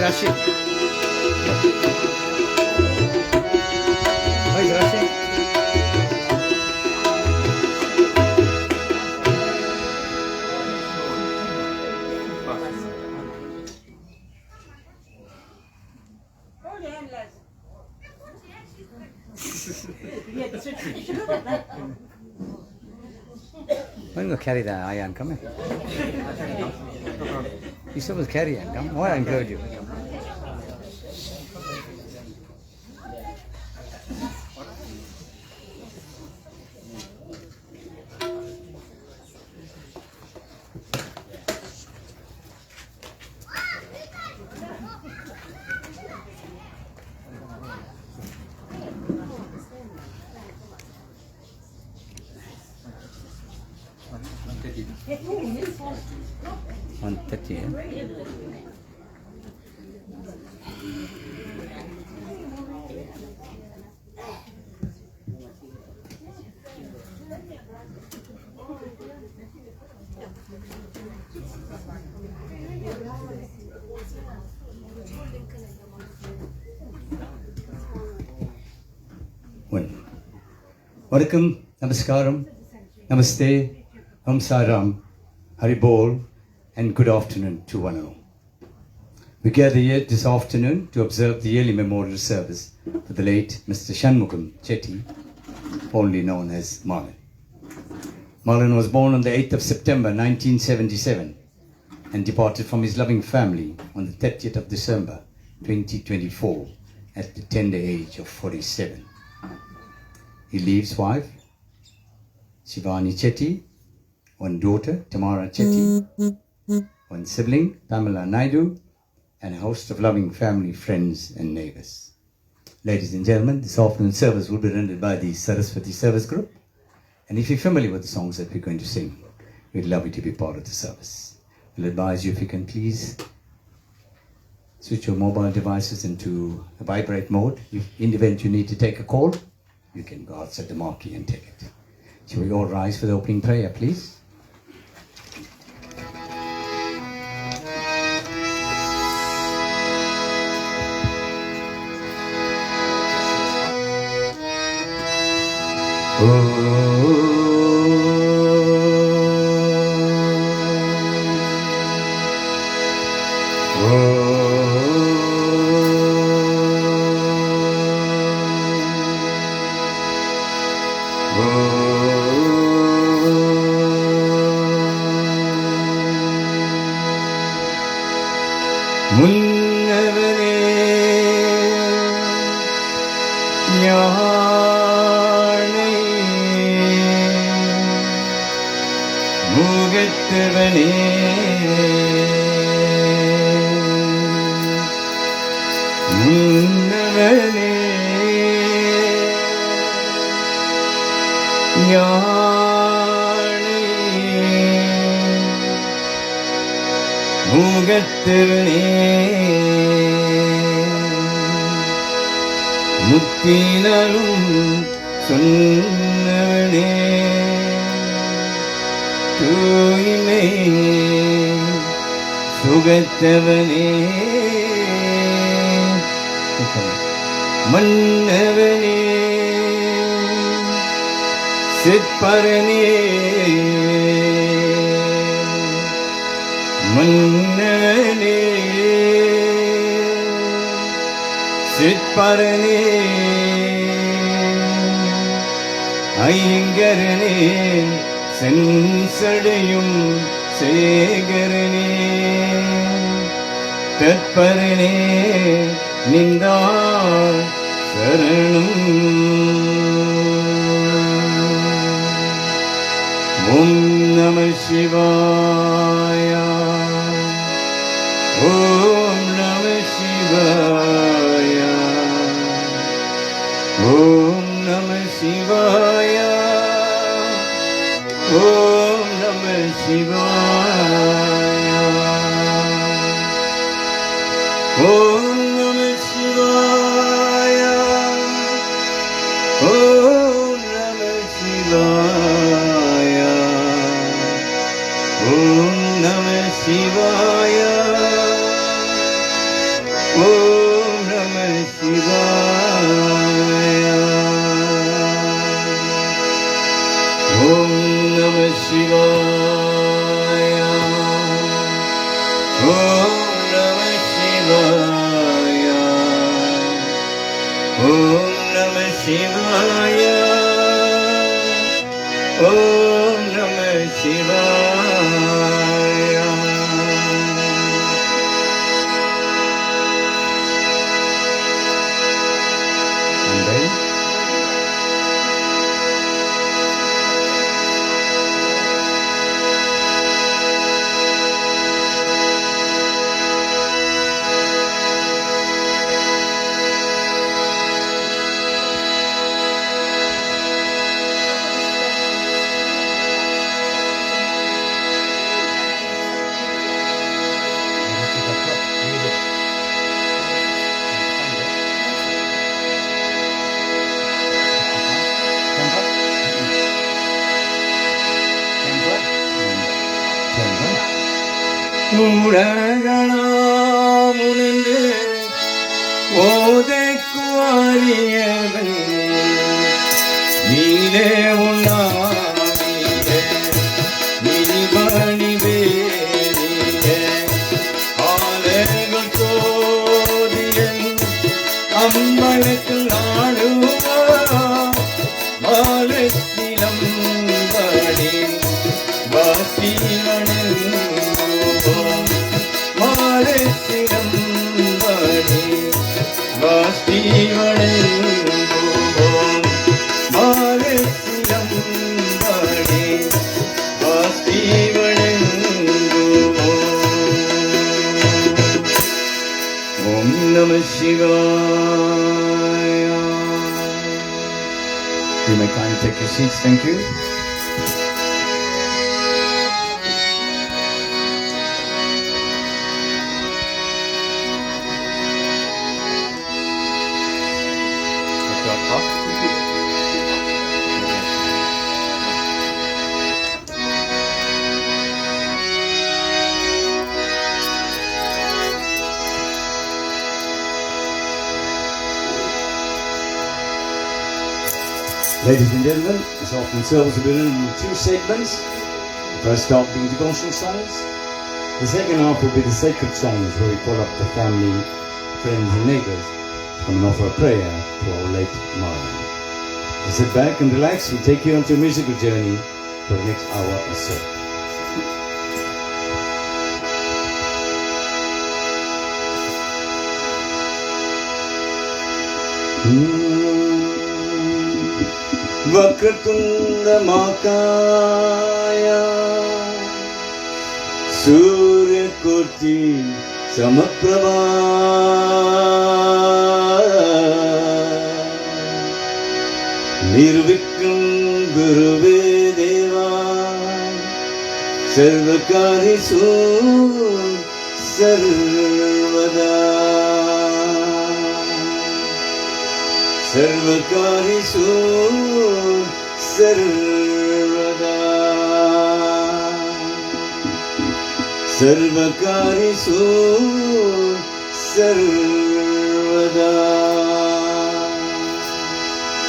Rashid. Hi, Rashid. I'm going to carry that iron, come here. You're supposed to carry it, come. Why I encourage you? On 30, eh? Vanakkam, Namaskaram, Namaste, Om Saram, Haribol, and good afternoon to one and all. We gather here this afternoon to observe the yearly memorial service for the late Mr. Shanmugam Chetty, only known as Marlon. Marlon was born on the 8th of September 1977 and departed from his loving family on the 30th of December 2024 at the tender age of 47. He leaves wife, Shivani Chetty, one daughter, Tamara Chetty, one sibling, Pamela Naidu, and a host of loving family, friends, and neighbors. Ladies and gentlemen, this afternoon service will be rendered by the Saraswati Service Group. And if you're familiar with the songs that we're going to sing, we'd love you to be part of the service. We'll advise you if you can please switch your mobile devices into a vibrate mode. In the event you need to take a call, you can go outside the marquee and take it. Shall we all rise for the opening prayer, please? முத்தினரும் சொன்னவனே தூய்மை சுகத்தவனே மன்னவனே சிற்பரனே மன்னவனே சிற்பரனே ஐங்கரனே செஞ்சடையும் சேகரனே தற்பரனே நின்றார் சரணம் ஓம் நம சிவாய ஓம் நம சிவாய ஓம் நம சிவாய ஓம் நம சிவாய. ஓம் நம சிவாய. ஓம் நம சிவாய. ஓம் நம சிவாய. ஓம் நம சிவாய. ஓம் நம சிவாய. ஓம் நம சிவாய. ஓம் நம சிவாய. ஓம் நம சிவாய. நன்றி. உலகளாமுனிந்து ஓதைக்கு அறியவன் நீலே உண்ணாவிலே நீபணி வேறிலே ஆலைகள் தோதியன் அம்மனுக்கு நாடுவா மாலத்திலம் படி வாசிவனில் மாலத்திலம் படி வாசிவனில் மாலத்திலம் படி வாசிவனில் ஓம் நம சிவாய. You may kindly take your seats. Thank you. Ladies and gentlemen, this offering service will be done in two segments. The first half being devotional songs. The second half will be the sacred songs where we call up the family, friends and neighbours to come and offer a prayer to our late mother. So sit back and relax. We'll take you onto a musical journey for the next hour or so. Vakratunda महाकाय सूर्यकोटि समप्रभा निर्विघ्नं गुरुवे देवा सर्वकार्येषु सर्वदा सर्वकार्येषु सर्वदा सर्वकार्येषु सर्वदा.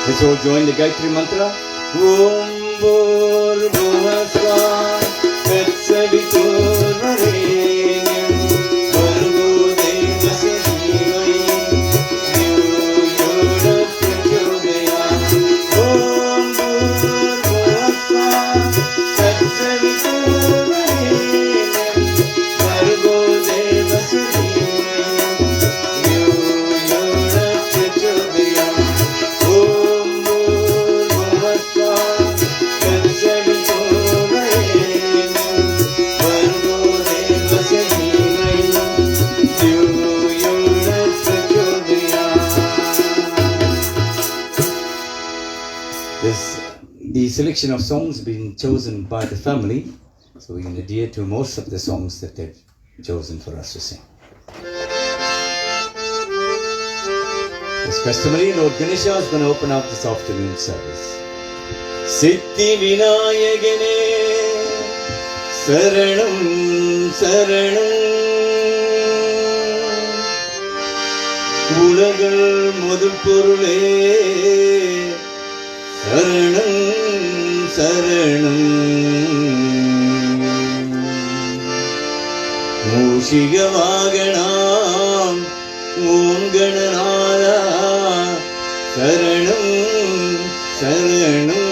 Let's all join the Gayatri Mantra. Om Bhurbhuvah Svah Tatsaviturvarenyam Bhargo Devasya Dhimahhi Dhyo Yo Na Prachodayat. Om Bhurbhuvah Svah Tatsaviturvarenyam Bhargo Devasya Dhimahhi Dhyo Yo Na Prachodayat. Om Bhurbhuvah Svah selection of songs been chosen by the family, so we can adhere to most of the songs that they've chosen for us to sing. As customary, Lord Ganesha is going to open up this afternoon service. சித்தி விநாயகனே சரணம் சரணம் உலகள் முதல் பொருளே சரணம் சரணம் மூஷிக வாகனாம் ஓங்கணநாதா சரணம் சரணம்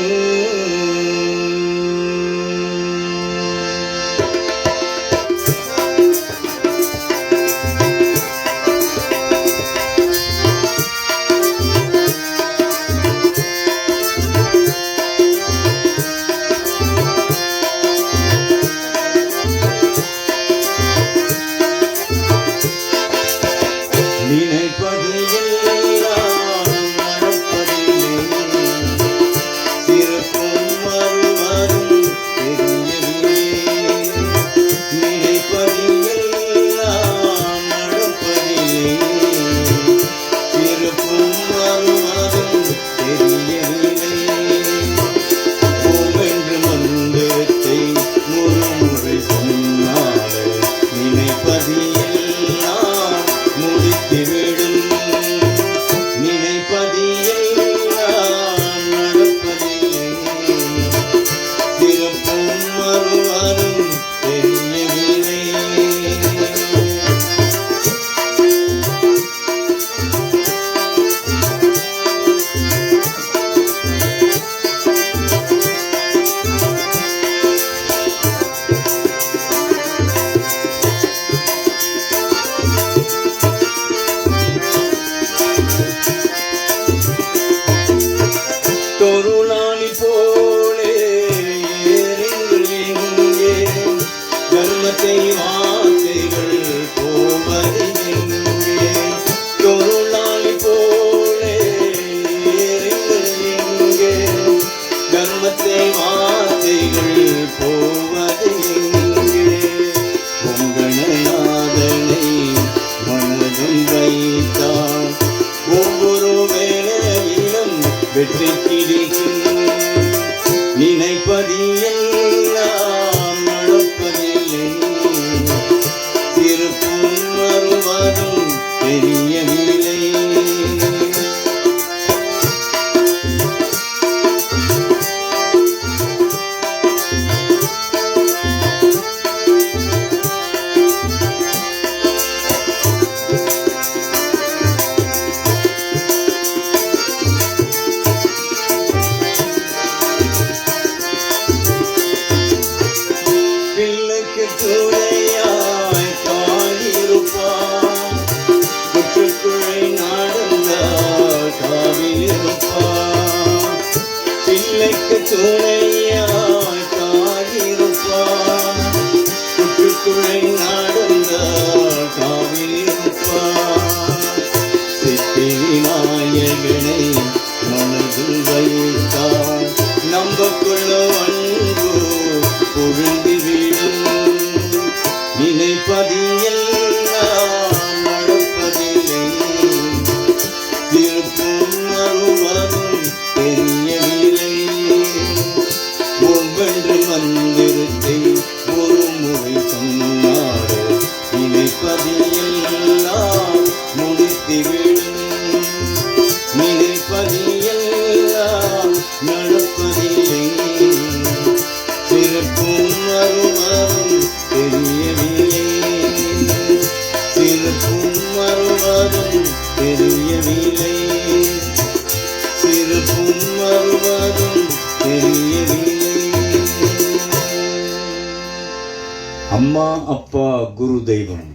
Amma, Appa, Guru, Devam.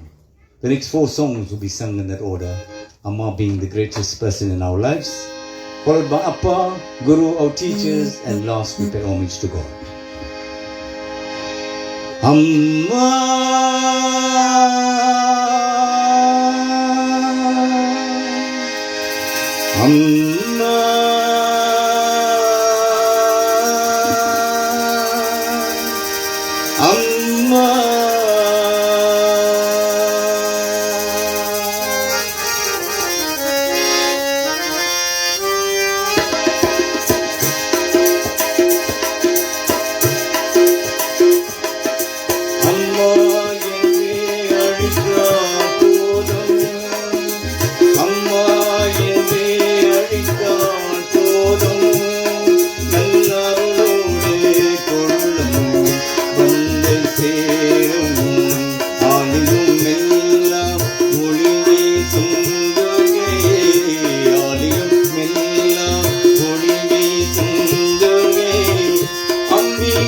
The next 4 songs will be sung in that order. Amma being the greatest person in our lives, followed by Appa, Guru, our teachers, and last we pay homage to God. Amma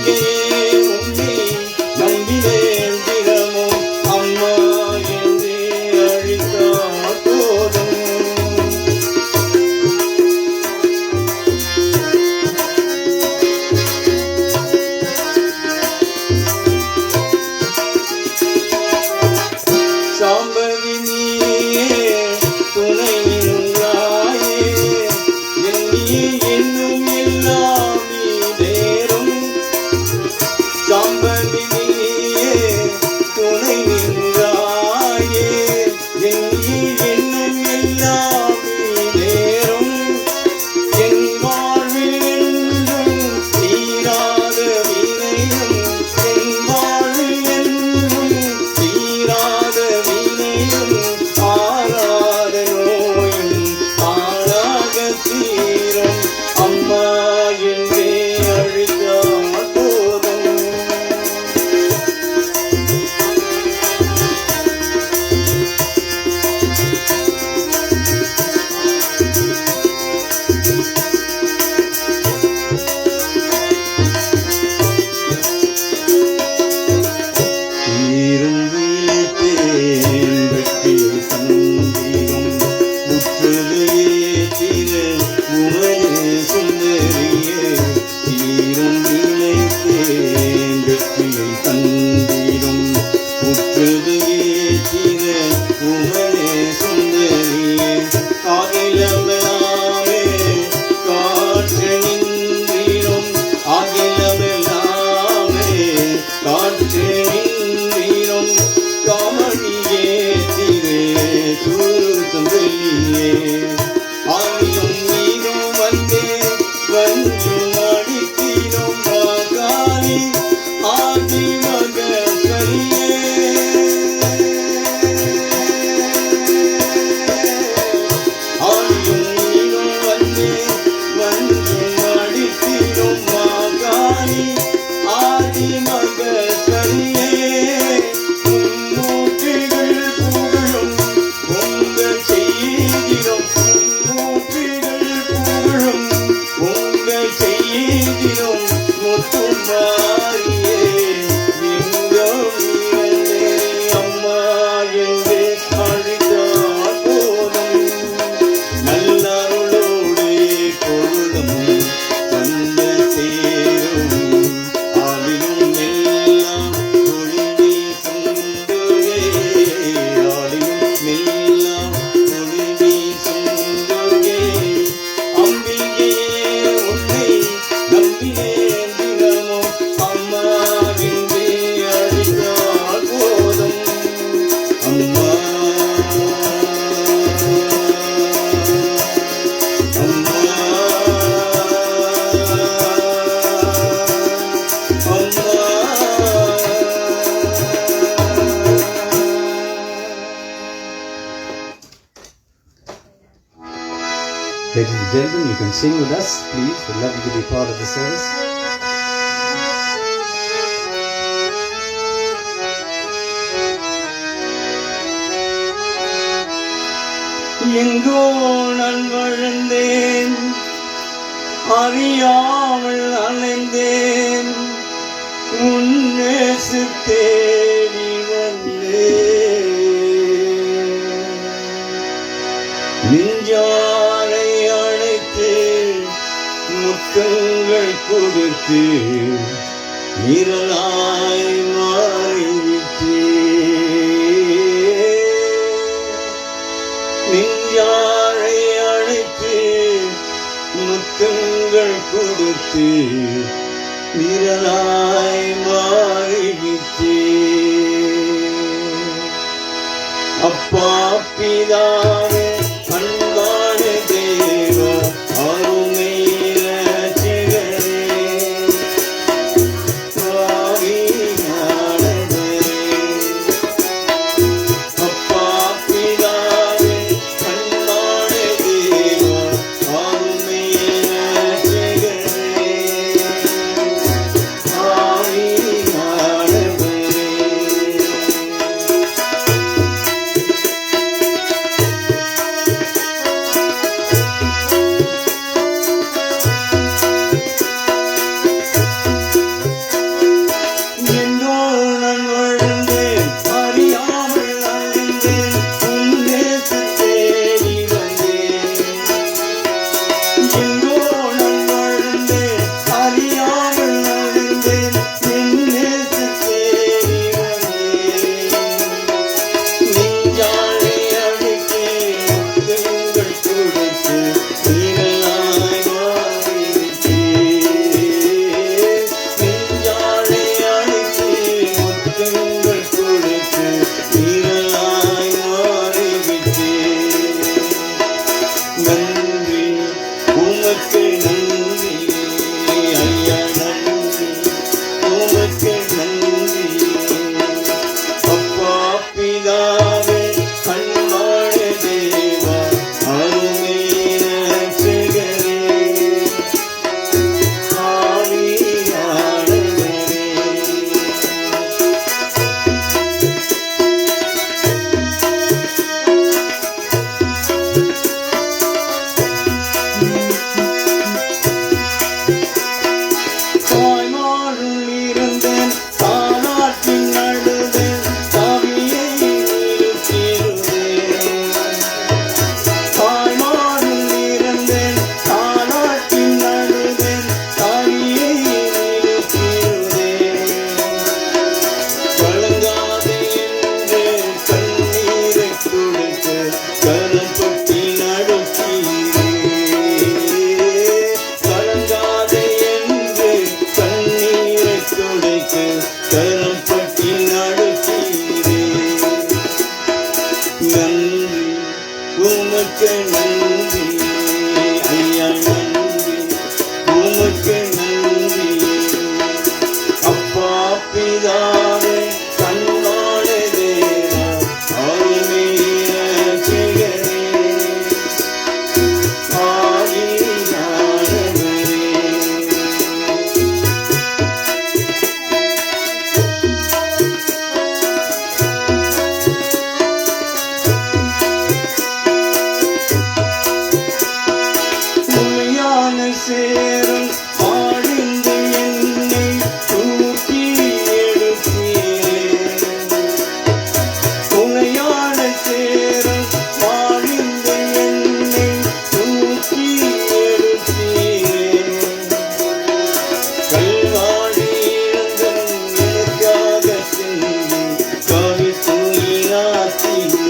அம்பிகையே உன்னை நம்பினேன் தினமும் அம்மா என்றே அழைத்தால் போதும். சாம்பவி நீயே துணை நின்றாயே எண்ணி என்னும் எல்லாம் நீதேறும். சாம்பவி நீயே துணை நின்றாயே எண்ணி என்னும் எல்லாம் நீதேறும். என் வாழ்வில் என்றும் தீராத வினையும் என் வாழ்வில் என்றும் தீராத வினையும் ஆறாத நோயும் ஆளாக தீரும் அம்மா என்றே அழைத்தால் போதும். தீரும் வீழ்த்தேன் வெற்றி சந்திரும் முற்றலையே தீர உமையே சுந்தரியே. தீரும் வீழ்த்தேன் வெற்றியை தந்திரும் முற்றலையே தீர உமையே சுந்தரியே. ஆகிலமெல்லாமே காற்று நின்றிடும் ஆகிலமெல்லாமே காற்று நின்றிடும் காமணியே திரே சூழ்த்தும் வெளியே. ஆயும் நீரும் வந்தே வஞ்சும் அடித்திடும் மகாரி ஆதி மகரியே. ஆயும் நீரும் வந்தே வஞ்சும் அடித்திடும் மகாரி ஆதி மகரியே. மும்மூர்த்திகள் புகழும் உங்கள் செய்திடும் மும்மூர்த்திகள் புகழும் உங்கள் செய்திடும் முத்தும் மாறியே எங்கும் நீ அம்மா என்றே அழைத்தால் போதும். நல்லருளோடு பொருளும் வந்து சேரும் ஆளிலும் எல்லாம் ஒளி வீசும் துர்கே. ஆளிலும் எல்லாம் ஒளி வீசும் துர்கே. அம்பிகையே உன்னை நம்பினேன் தினமும் அம்மா என்றே அழைத்தால் போதும். அம்மா Ladies and gentlemen, you can sing with us, please. We'd love you to be part of the service. எங்கோ நான் வளர்ந்தேன் அறியாமல் அலைந்தேன் உன்னேசு தேடி வந்தேன். நெஞ்சாலை அழைத்து முத்தங்கள் கொடுத்து நிரலாய் மாறிவிட்டே. நெஞ்சாலை அழைத்து முத்தங்கள் கொடுத்து நிரலாய் மாறிவிட்டே. அப்பா பிதாவே அன்பான தேவா அருமை ரட்சகரே ஆவியானவரே. அப்பா பிதாவே அன்பான தேவா அருமை ரட்சகரே பிதாவே கண்காண தேவா அருமை ரட்சகரே ஆவியானவரே உண்மையான சேரும் ஆழ்ந்து என்னை தூக்கி எடுப்பீர் உண்மையான சேரும் ஆழ்ந்து என்னை தூக்கி எடுப்பீர் கல்வாழி இருந்தும் எனக்காக சென்று கவி தூயினாத்தீரே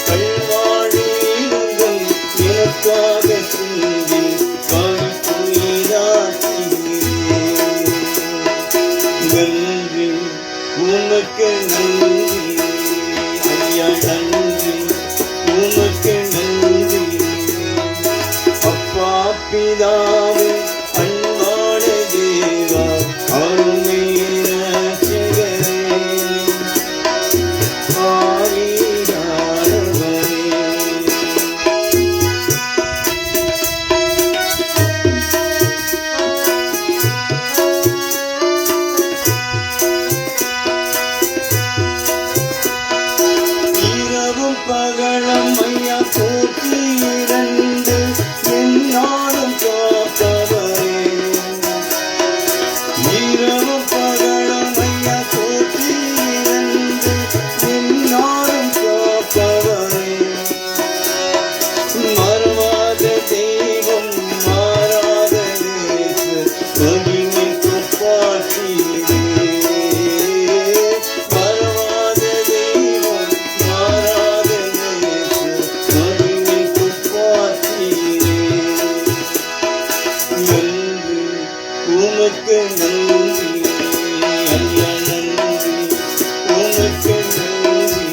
கல்வாழி இருந்தும் எனக்காக சென்று கவி தூயினாத்தீரே நன்றி உமக்கு நன்றி ஐயா நன்றி உமக்கு நன்றி அப்பா பிதாவே அன்பான தேவா அருமை ரட்சகரே ஆவியானவரே இரவும் பகலும் ஐயா போற்றி இருந்து என்னாலும் காப்பவரே இரவும் பகலும் ஐயா போற்றி இருந்து என்னாலும் காப்பவரே மறவாத தெய்வம் மாறாத நேசு மகிமைக்கு பாட்டிலே மறவாத தெய்வம் மாறாத நேசு மகிமைக்கு பாட்டிலே நன்றி உமக்கு நன்றி ஐயா நன்றி உமக்கு நன்றி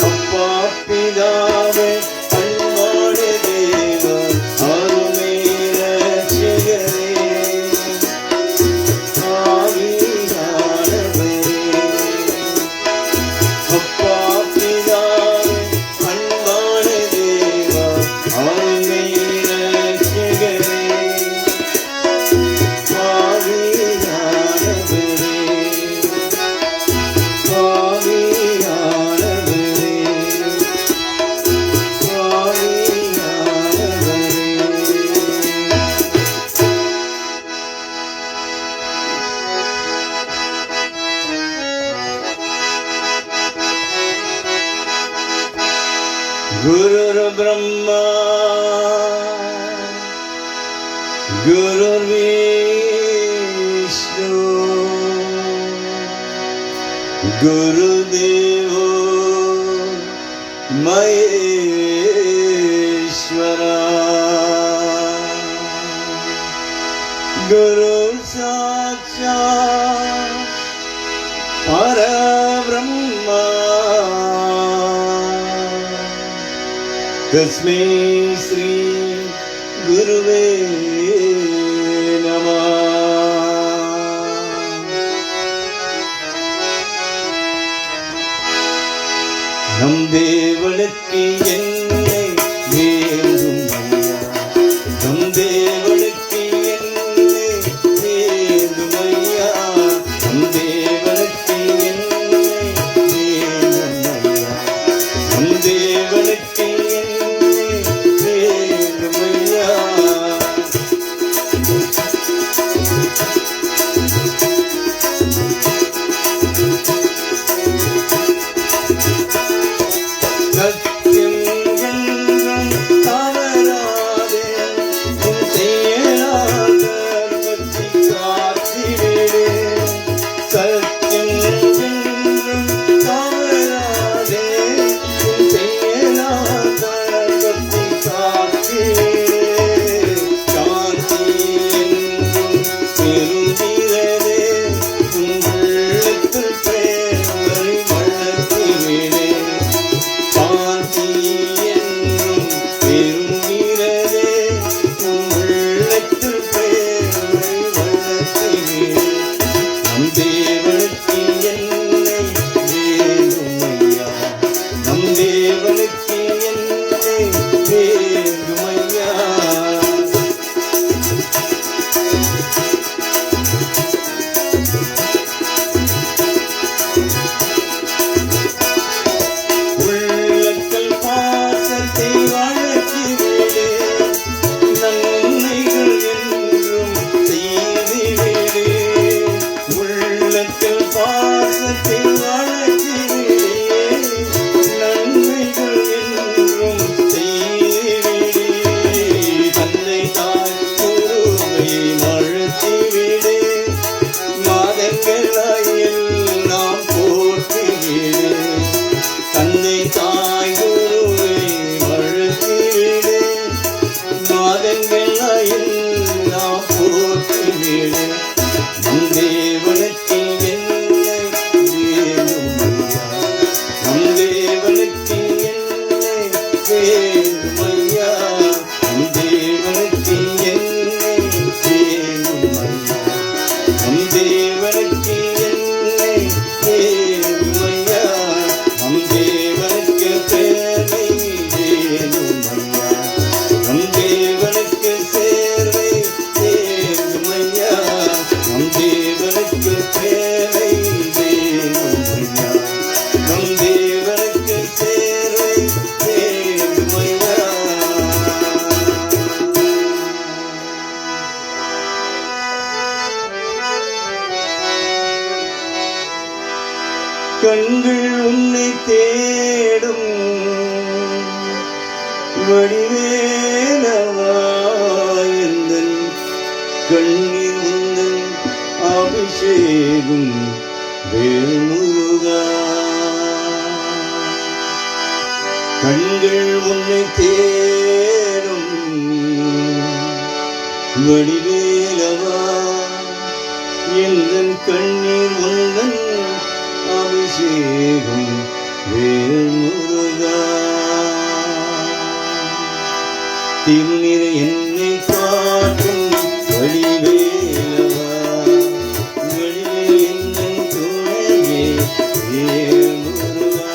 அப்பா பிதாவே அன்பான தேவா அருமை ரட்சகரே ஆவியானவரே அப்பா பிதாவே அன்பான தேவா அருமை ரட்சகரே ஆவியானவரே ஆவியானவரே गुरुर् ब्रह्मा गुरुर्विष्णु गुरुदेवो महेश्वरा गुरु साक्षात् परब्रह्मा तस्मै श्री गुरुवे नमः நம் தேவனுக்கு என்னை வேண்டும் ஐயா நம் தேவனுக்கு என்னை வேண்டும் ஐயா நம் தேவனுக்கு என்னை வேண்டும் ஐயா நம் தேவனுக்கு என்னை வேண்டும் ஐயா சத்தியம் வாழ்த்திவிடு மாதங்களாயில் நாம் போற்றிவிடு தந்தை தாய் குருவை வாழ்த்திவிடு மாதங்களாயில் நாம் போற்றிவிடு நம் தேவனுக்கு என்னை வேண்டுமையா நம் தேவனுக்கு என்னை வேண்டுமையா நம் தேவனுக்கு என்னை வேண்டுமையா நம் தேவனுக்கு என்னை வேண்டுமையா நம் தேவனுக்கு பேரை வேண்டுமையா நம் தேவனுக்கு சேர்வை வேண்டுமையா நம் தேவனுக்கு பேரை வேண்டுமையா நம் தேவனுக்கு சேர்வை வேண்டுமையா கண்கள் உன்னை தேடும் வடிவேலவா எந்தன் கண்ணீர் உந்தன் அபிஷேகம் வேல்முருகா கண்கள் உன்னை தேடும் வடிவேலவா எந்தன் கண்ணீர் உந்தன் அபிஷேகம் வேல்முருகா திருநிறை என்னை காட்டும் வடிவேலவா வடிவே எந்தன் துணையே வேல்முருகா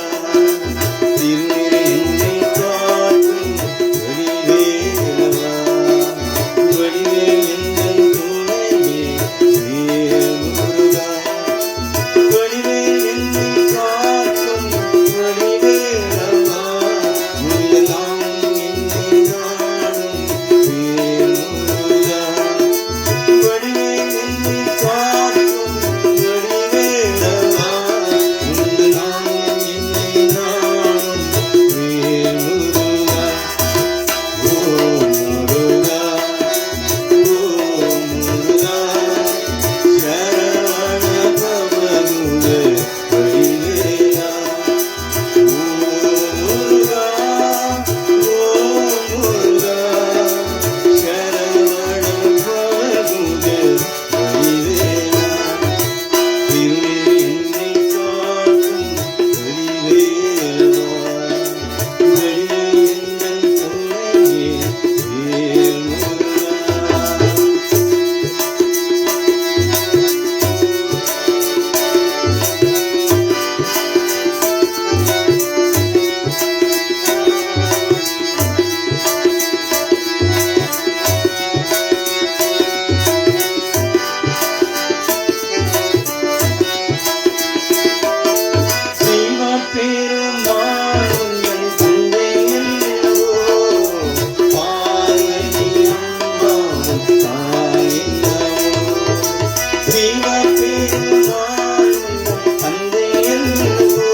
திருநிறை என்னை காட்டும் வடிவேலவா வடிவே எந்தன் துணையே வேல்முருகா வடிவே என்னை காட்டும் வடிவேலவா உள்ளலாம் என்னை நாடும் வேல்முருகா வடிவே என்னை காட்டும் வடிவேலவா உள்ளலாம் என்னை நாடும் வேல்முருகா ஓ முருகா ஓ முருகா சரவண பவனுக வடிவேலா ஓ முருகா ஓ முருகா சரவண பவனுக வடிவேலா திருவே என்னை காட்டும் வடிவேலவா வடிவே எந்தன் துணையே வேல்முருகா சிவ பெருமாள் உந்தன் தந்தை அல்லவோ பார்வதி அம்மா உன் தாய் அல்லவோ சிவ பெருமாள் உந்தன் தந்தை அல்லவோ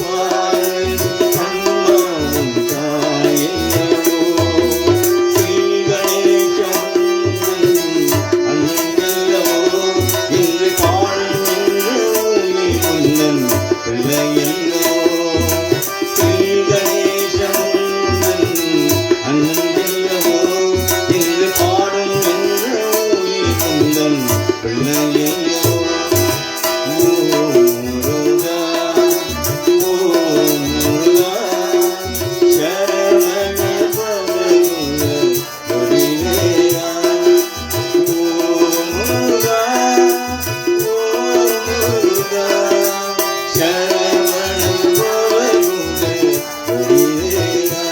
பார்வதி அம்மா உன் தாய் அல்லவோ ஸ்ரீ கணேசன் அண்ணன் அல்லவோ இன்று காணும் என்று உந்தன் பிள்ளையல்லோ ஸ்ரீ கணேசன் அண்ணல்லவோ இன்று பாடும் என்று உந்தன் பிள்ளையல்லோ ஓ முருகா ஓ முருகா சரவண பவனுக வடிவேலா ஓ முருகா ஓ முருகா சரவண பவனுக வடிவேலா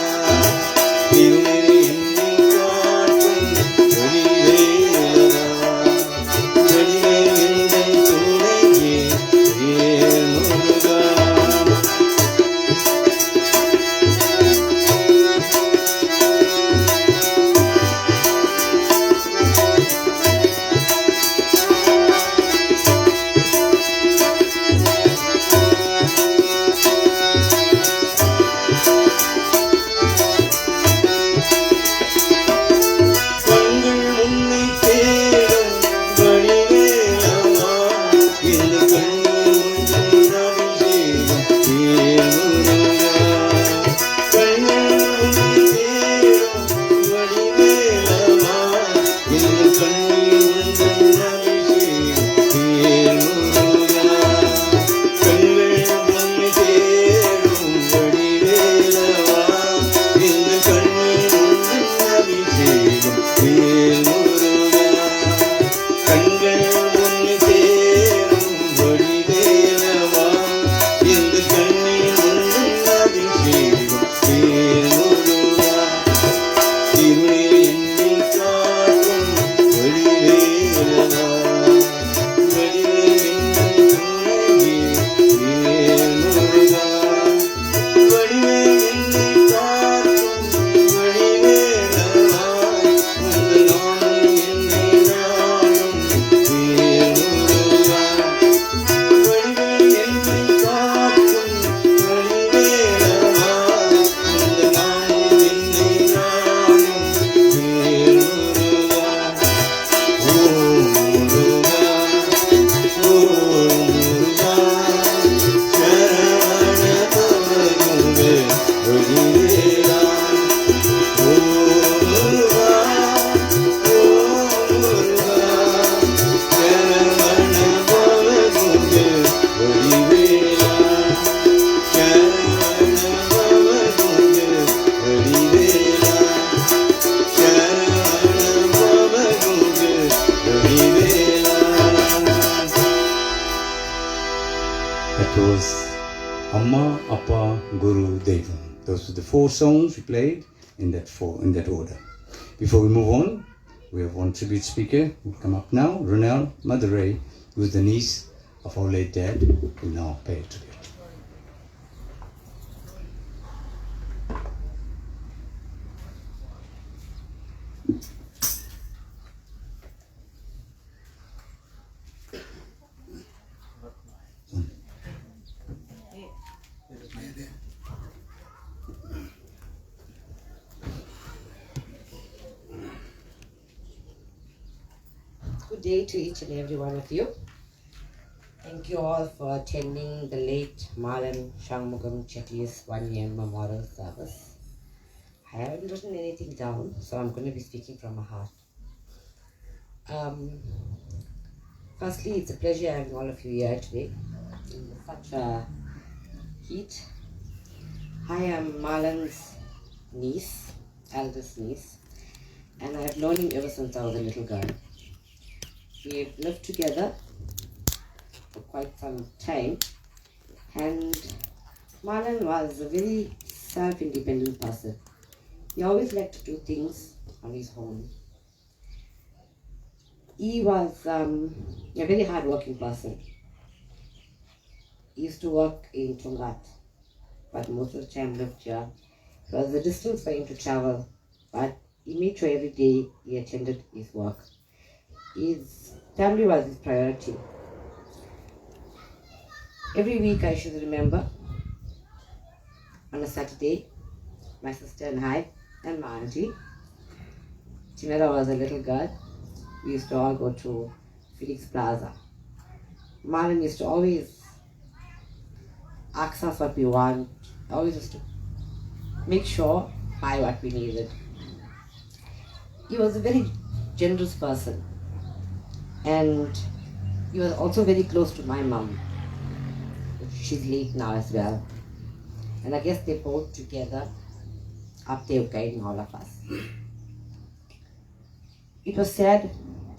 திருநிறை என்னை காட்டும் வடிவேலவா வடிவே It was Amma, Appa, Guru, Devam. Those were the 4 songs we played in that order. Before we move on, we have one tribute speaker who come up now, Ronelle Madurai, who is the niece of our late dad, who now pay a tribute. Good day to each and every one of you. Thank you all for attending the late Malan Shanmugam Chetty's 1-year memorial service. I haven't written anything down, so I'm going to be speaking from my heart. Firstly, it's a pleasure having all of you here today in such a heat. I am Malan's niece, eldest niece, and I've known him ever since I was a little girl. We've lived together for quite some time, and Marlon was a very self-independent person. He always liked to do things on his own. He was a very hard-working person. He used to work in Tungat, but most of the time lived here. It was a distance for him to travel, but he made sure every day he attended his work. His family was his priority. Every week I should remember, on a Saturday, my sister and I, and my auntie, Chimera was a little girl, we used to all go to Felix Plaza. Marlon used to always ask us what we want, always used to make sure buy what we needed. He was a very generous person. And he was also very close to my mom. She's late now as well. And I guess they both together up there guiding all of us. It was sad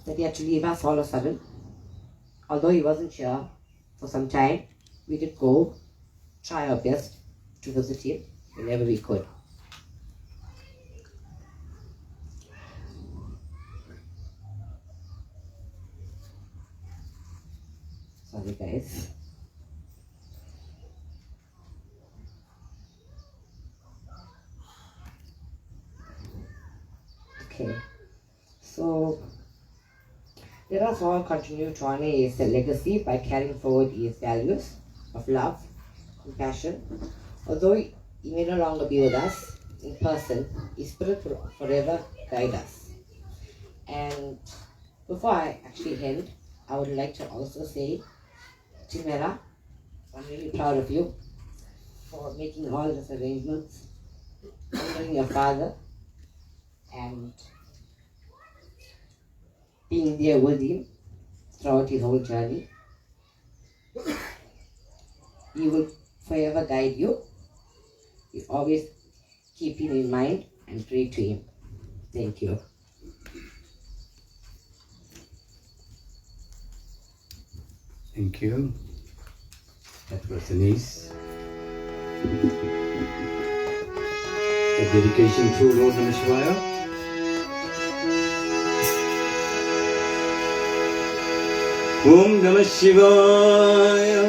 that he had to leave us all of a sudden. Although he wasn't here for some time, we did go, try our best to visit him whenever we could. Sorry guys. Okay, so let us all continue to honor his legacy by carrying forward his values of love, compassion. Although he may no longer be with us in person, his spirit will forever guide us. And before I actually end, I would like to also say, Chimera, I'm really proud of you for making all these arrangements, honoring your father, and being there with him throughout his whole journey. He will forever guide you. You always keep him in mind and pray to him. Thank you. Thank you. That was the niece. A dedication to Lord Namah Shivaya. Om Namah Shivaya.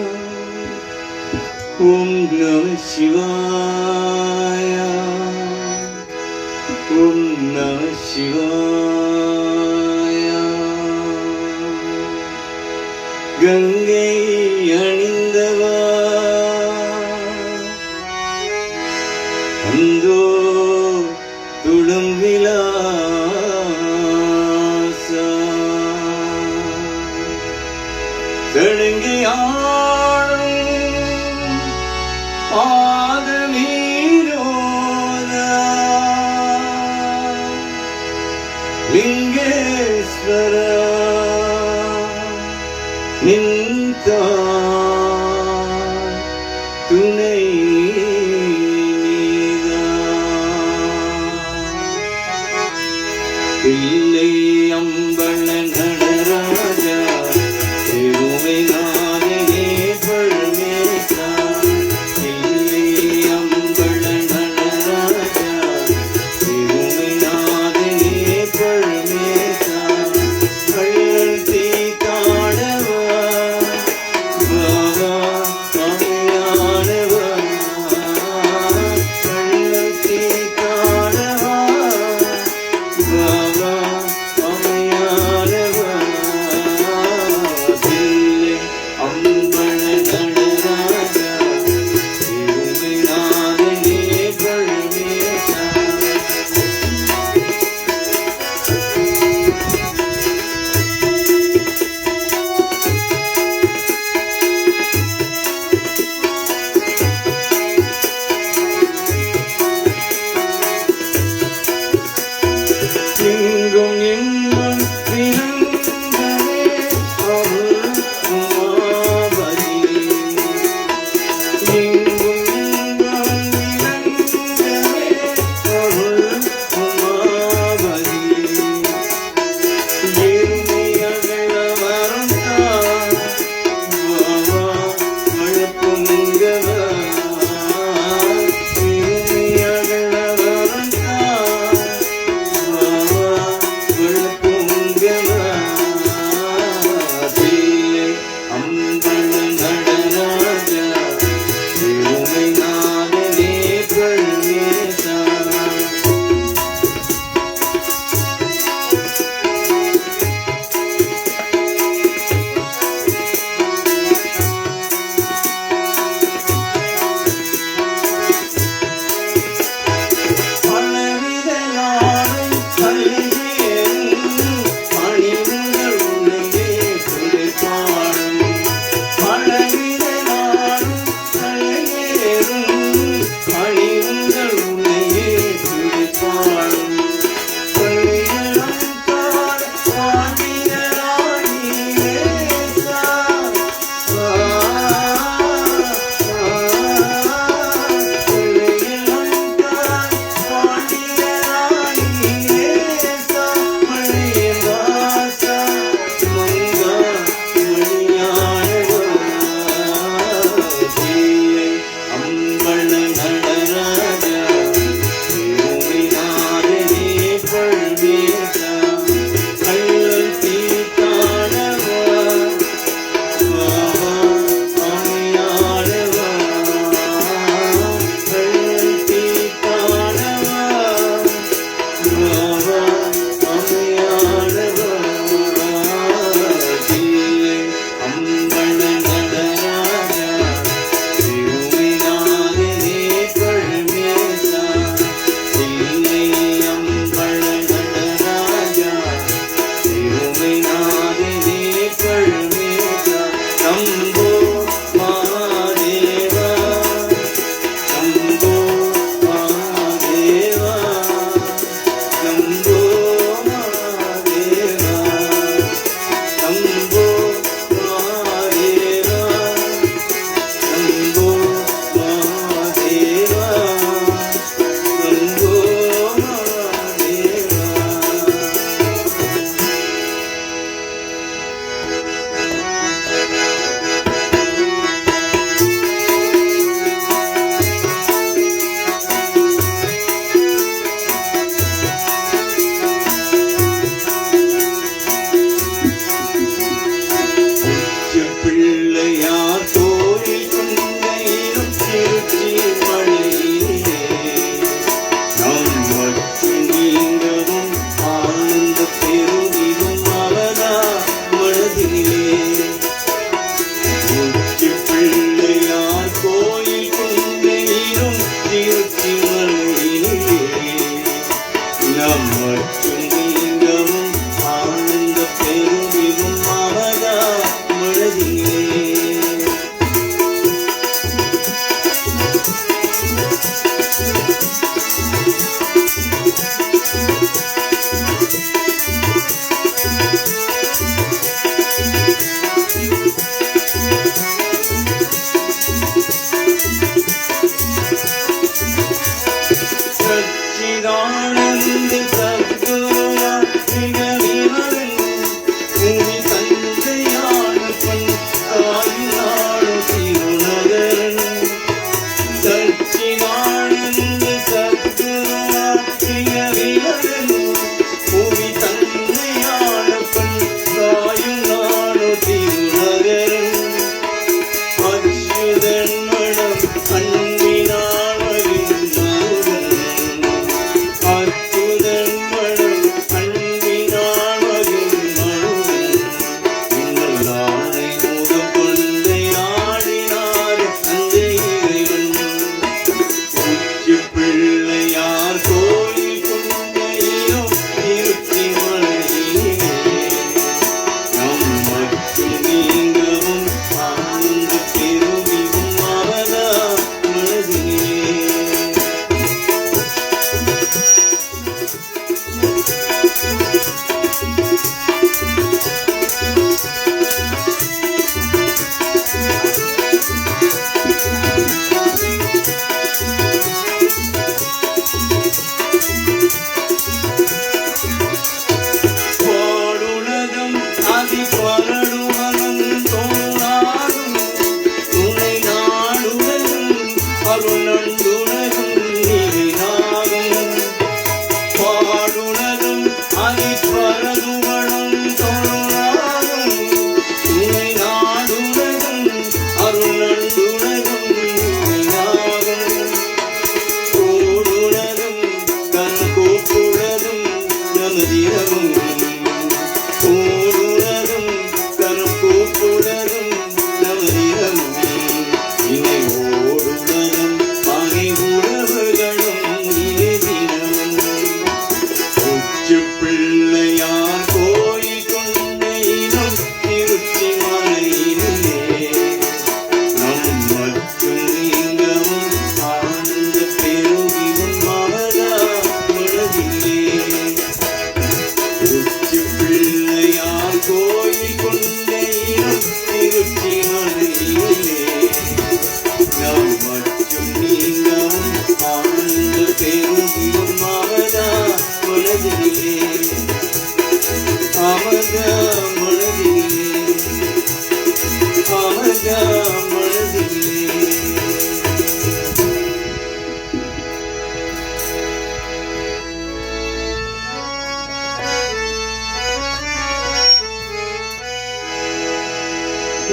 Om Namah Shivaya. Om Namah Shivaya. Gangai anindava andho tulum vilasa Sadangi aanum paadaviroda Lingeswara நின்றாய் துணை நீதான் பிள்ளை அம்பள நடராஜா திருமை நானே பழமே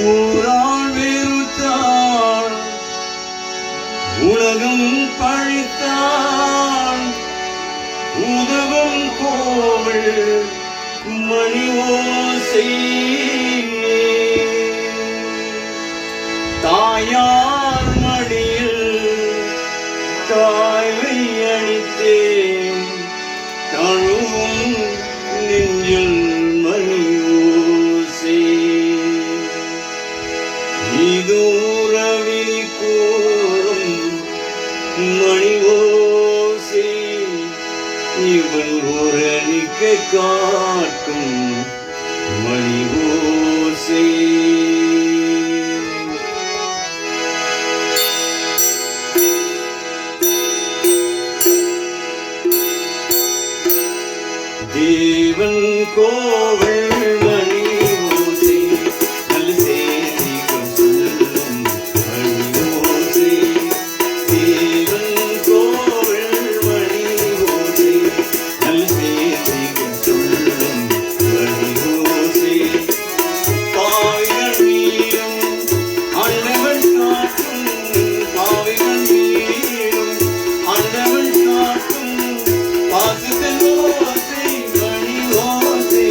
ஊராள் வெறுத்தாள் உலகம் பழித்தாள் உதவும் கோவில் மணி ஓசை தாயார் மடியில் தாய்மை அணித்தேன் தழுவும் நெஞ்சில் மணி ஓசை இதூரவி கூறும் மணி ஓசை இவன் உரணிக்க காட்டும் மணி ஓசை தேவன் கோவில் மணி ஓசை நல்ல செய்திகள் சொல்லும் மணி ஓசை தேவன் கோவில் மணி ஓசை நல்ல செய்திகள் சொல்லும் மணி ஓசை பாவிகள் மீதும் ஆண்டவன் காட்டும் பாவிகள் மீதும் ஆண்டவன் காட்டும் பாசுதல் ஓசை மணி ஓசை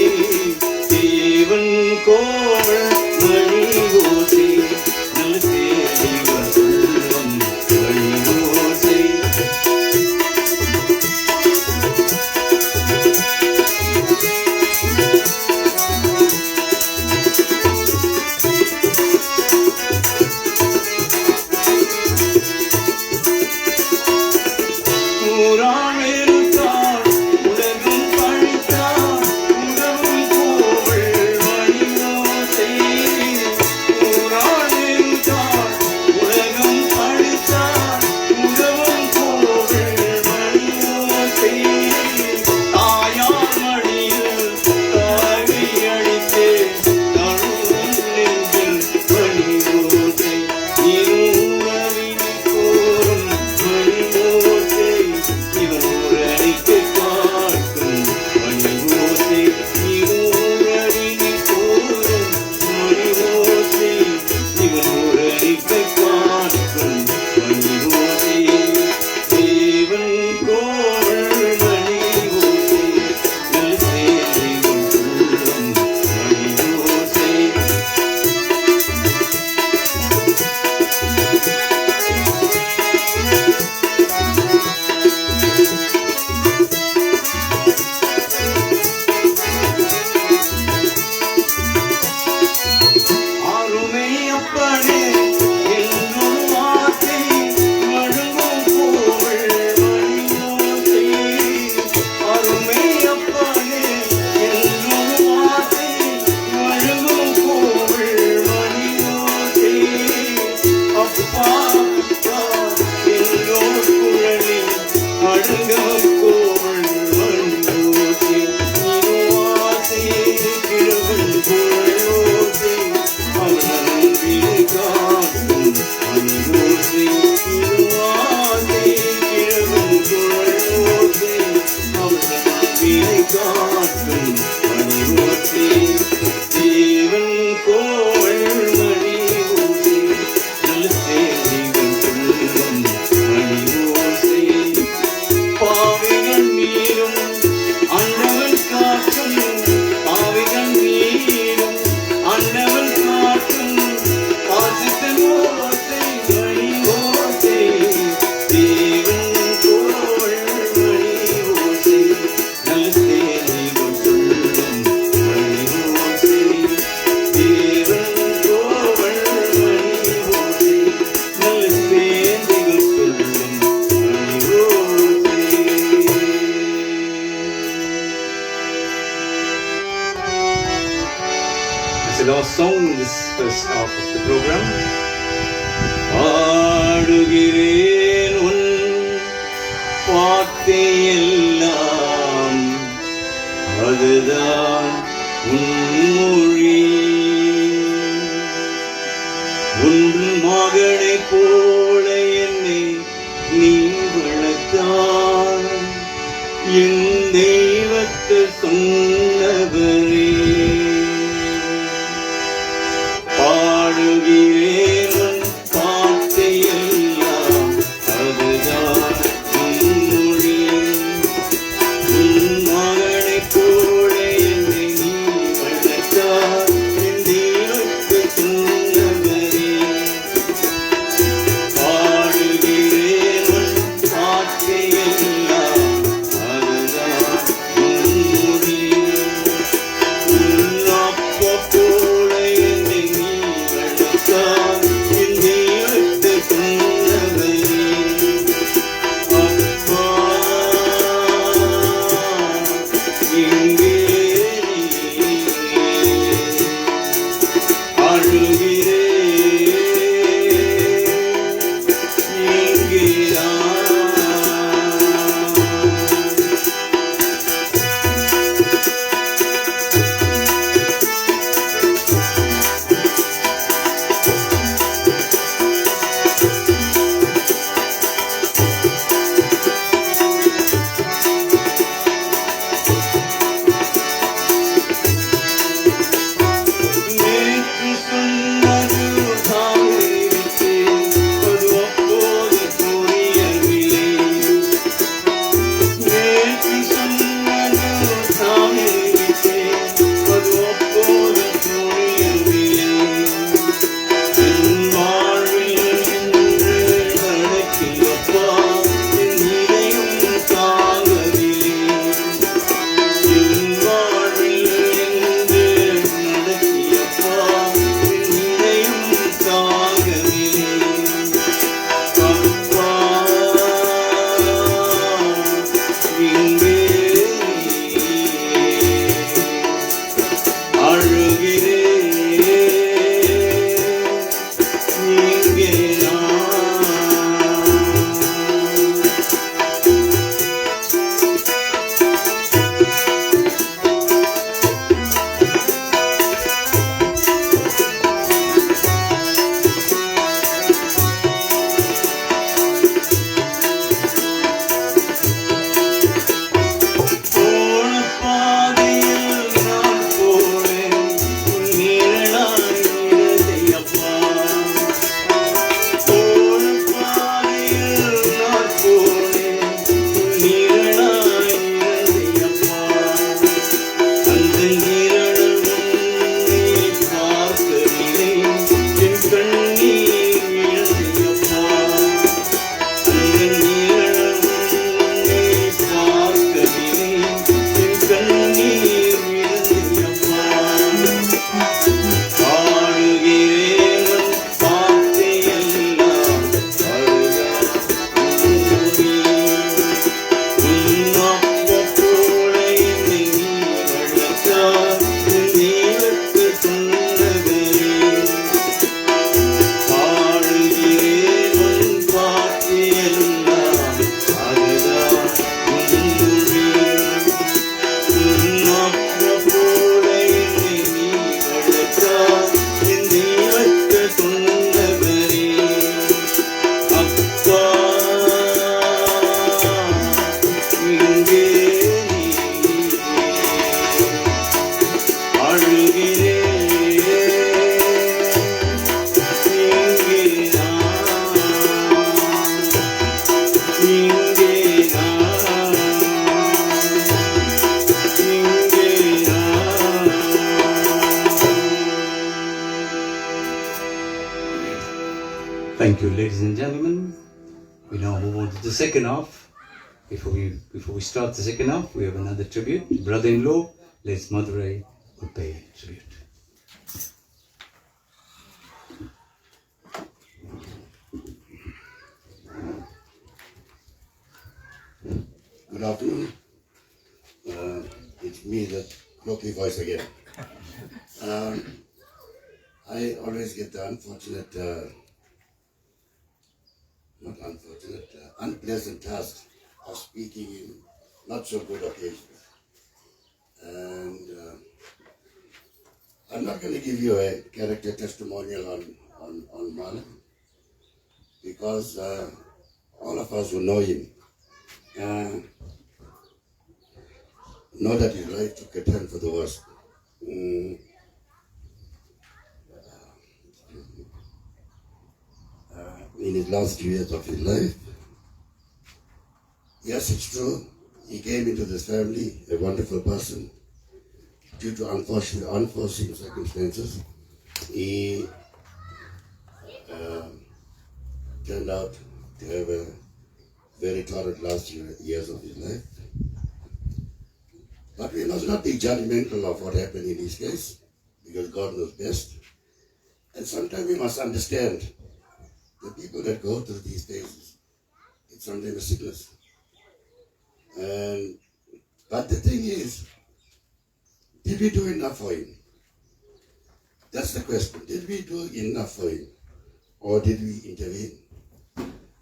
தேவன் கோவில் மணி ஓசை நல்ல செய்திகள் சொல்லும் மணி ஓசை ஊராள் வெறுத்தாள் உலகம் பழித்தாள் உதவும் கோவில் மணி ஓசை the last song in this first half of the program. பாடுகிறேன் உன் வார்த்தையெல்லாம், அதுதான் உன் மொழி. உன் மகனைப் போல என்னை நீ வளர்த்தாய், என் தெய்வத்தை சொன்னவரே. பாடுகிறேன் உன் வார்த்தையெல்லாம், அதுதான் உன் மொழி. உன் மகனைப் போல என்னை நீ வளர்த்தாய், என் தெய்வத்தை சொன்னவரே. பாடுகிறேன் உன் வார்த்தையெல்லாம், அதுதான் உன் மொழி. உன் அப்பா போல என்னை நீ வளர்த்தாய், என் தெய்வத்தை சொன்னவரே. அப்பா, எங்கே நீ? அழுகிறேன், எங்கே நான்? நேற்று சொன்னது தாங்கிவிட்டேன், அது அப்போது புரியவில்லை. நேற்று சொன்னது தாங்கிவிட்டேன், அது அப்போது புரியவில்லை. என் வாழ்வில் இன்று நடக்கிறப்பா, என் இதயம் தாங்கவில்லை. என் வாழ்வில் இன்று நடக்கிறப்பா, என் இதயம் தாங்கவில்லை. அப்பா, எங்கே நீ? அழுகிறேன், எங்கே நான்? போன பாதையில் நான் போனேன், உன் நிழலாய் இருந்ததையப்பா. போன பாதையில் நான் போனேன், உன் நிழலாய் இருந்ததையப்பா. அந்த நிழலும் உன்னை பார்க்கவில்லை, என் கண்ணீர் விழுந்ததையப்பா. அந்த நிழலும் உன்னை பார்க்கவில்லை, என் கண்ணீர் விழுந்ததையப்பா. பாடுகிறேன் உன் வார்த்தையெல்லாம், அதுதான் உன் மொழி. உன் அப்பா போல என்னை நீ வளர்த்தாய், என் தெய்வத்தை சொன்னவரே. பாடுகிறேன் உன் வார்த்தையெல்லாம், அதுதான் உன் மொழி. உன் அப்பா போல என்னை நீ வளர்த்தாய், என் தெய்வத்தை சொன்னவரே. அப்பா, எங்கே நீ? அழுகிறேன், எங்கே நான்? எங்கே நான்? எங்கே நான்? Thank you, ladies and gentlemen. We now move on to the second half. Before we start the second half, we have another tribute. Brother-in-law, Les Madurai will pay tribute. Good afternoon. It's me, that rocky voice again. I always get the unpleasant task of speaking in not so good occasions. And I'm not going to give you a character testimonial on Marlon, because all of us who know him know that his life took a turn for the worst. In his last few years of his life. Yes, it's true. He came into this family a wonderful person. Due to unforeseen circumstances, he turned out to have a very torrid last years of his life. But we must not be judgmental of what happened in his case, because God knows best. And sometimes we must understand the people that go through these phases, it's sometimes a sickness. But the thing is, did we do enough for him? That's the question. Did we do enough for him? Or did we intervene?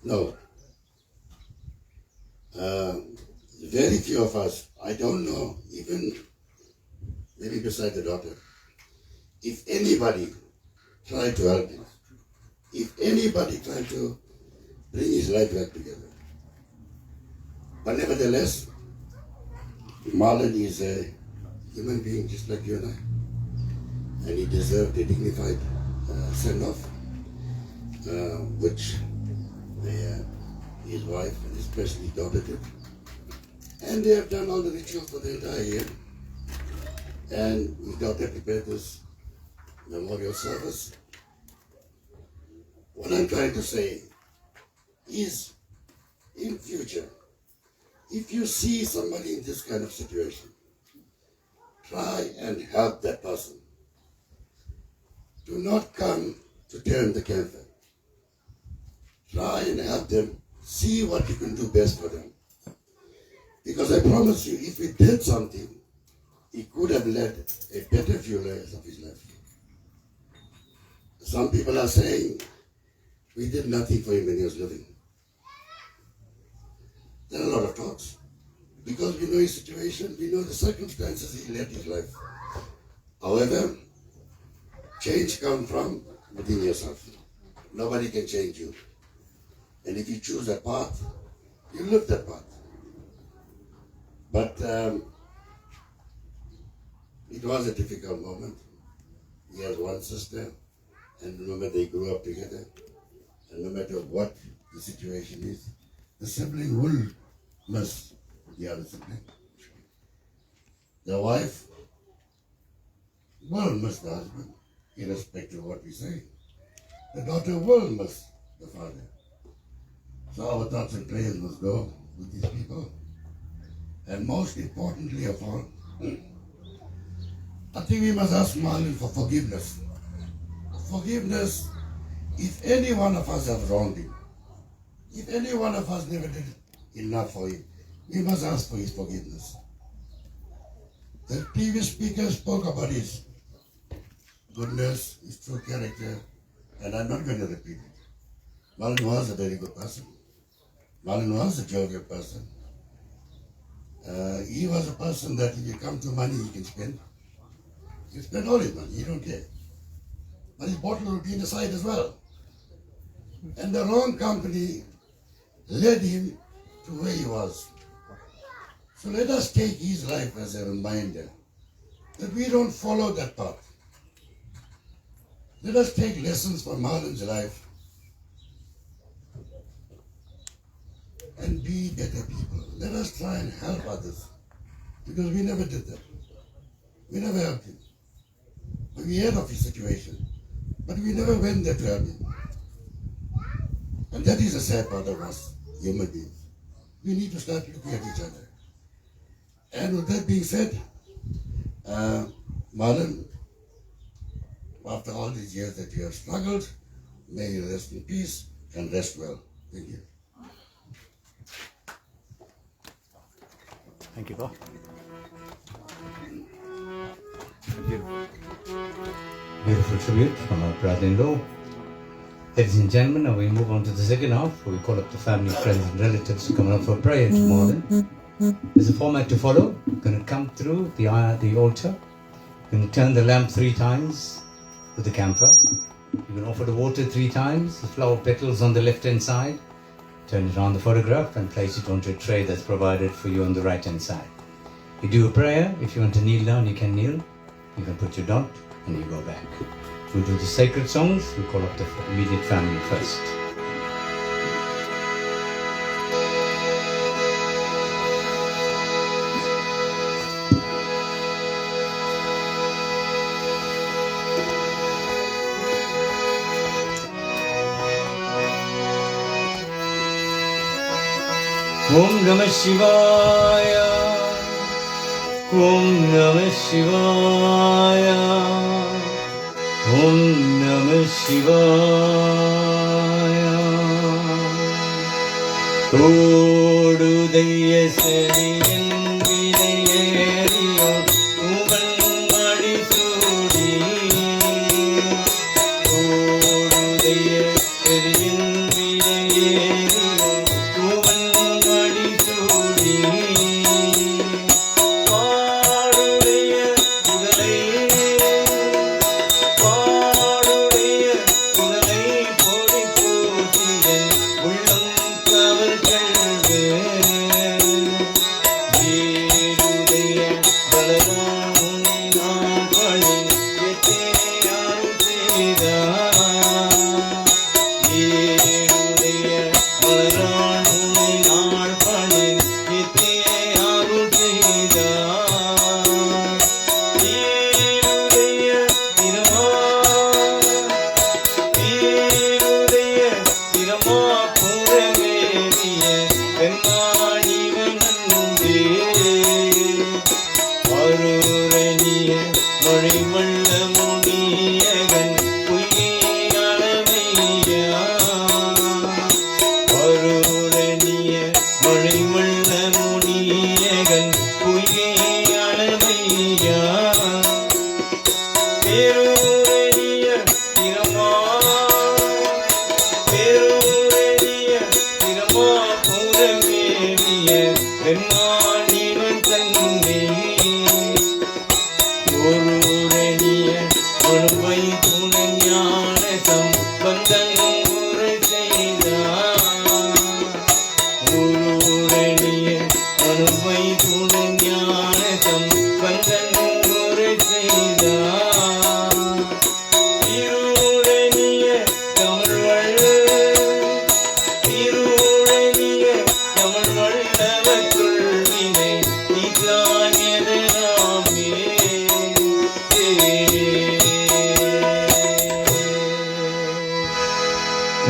No. Very few of us, I don't know, even maybe beside the daughter, if anybody tried to help him, if anybody tried to bring his life back together. But nevertheless, Marlon is a human being just like you and I. And he deserved a dignified send-off, which his wife and especially his daughter did. And they have done all the rituals for the entire year. And his daughter prepared this memorial service. What I'm trying to say is, in future, if you see somebody in this kind of situation, try and help that person. Do not come to turn the camphor. Try and help them, see what you can do best for them. Because I promise you, if we did something, he could have led a better few years of his life. Some people are saying, we did nothing for him when he was living. There are a lot of talks. Because we know his situation, we know the circumstances he led his life. However, change comes from within yourself. Nobody can change you. And if you choose that path, you live that path. But it was a difficult moment. He has one sister, and remember they grew up together. And no matter what the situation is, the sibling will miss the other sibling. The wife will miss the husband, irrespective of what we say. The daughter will miss the father. So our thoughts and prayers must go with these people. And most importantly of all, I think we must ask Marlon for forgiveness. Forgiveness, if any one of us have wronged him, if any one of us never did enough for him, we must ask for his forgiveness. The previous speaker spoke about his goodness, his true character, and I'm not going to repeat it. Marlon was a very good person. Marlon was a jovial person. He was a person that if you come to money, he can spend. He can spend all his money, he don't care. But his bottle will be in the side as well. And the wrong company led him to where he was. So let us take his life as a reminder that we don't follow that path. Let us take lessons from Marlon's life and be better people. Let us try and help others, because we never did that. We never helped him. We heard of his situation, but we never went there to help him. And that is the sad part of us, human beings. We need to start looking at each other. And with that being said, Marlon, after all these years that you have struggled, may you rest in peace and rest well. Thank you. Thank you, Bob. Thank you. Beautiful tribute from our brother-in-law. Ladies and gentlemen, now we move on to the second half, where we call up the family, friends and relatives to come up for prayer tomorrow then. There's a format to follow. You're going to come through the altar. You're going to turn the lamp 3 times with the camphor. You're going to offer the water 3 times, the flower petals on the left-hand side. Turn it on the photograph and place it onto a tray that's provided for you on the right-hand side. You do a prayer. If you want to kneel down, you can kneel. You can put your dot and you go back. We'll do the sacred songs. We'll call up the immediate family first. Om Namah Shivaya. Om Namah Shivaya. Om Namah Shivaya. Todudeya seriyan vidayeriyo uvan madi sudi. Todudeya seriyan vidayeriyo uvan madi sudi. Paadudeya udalai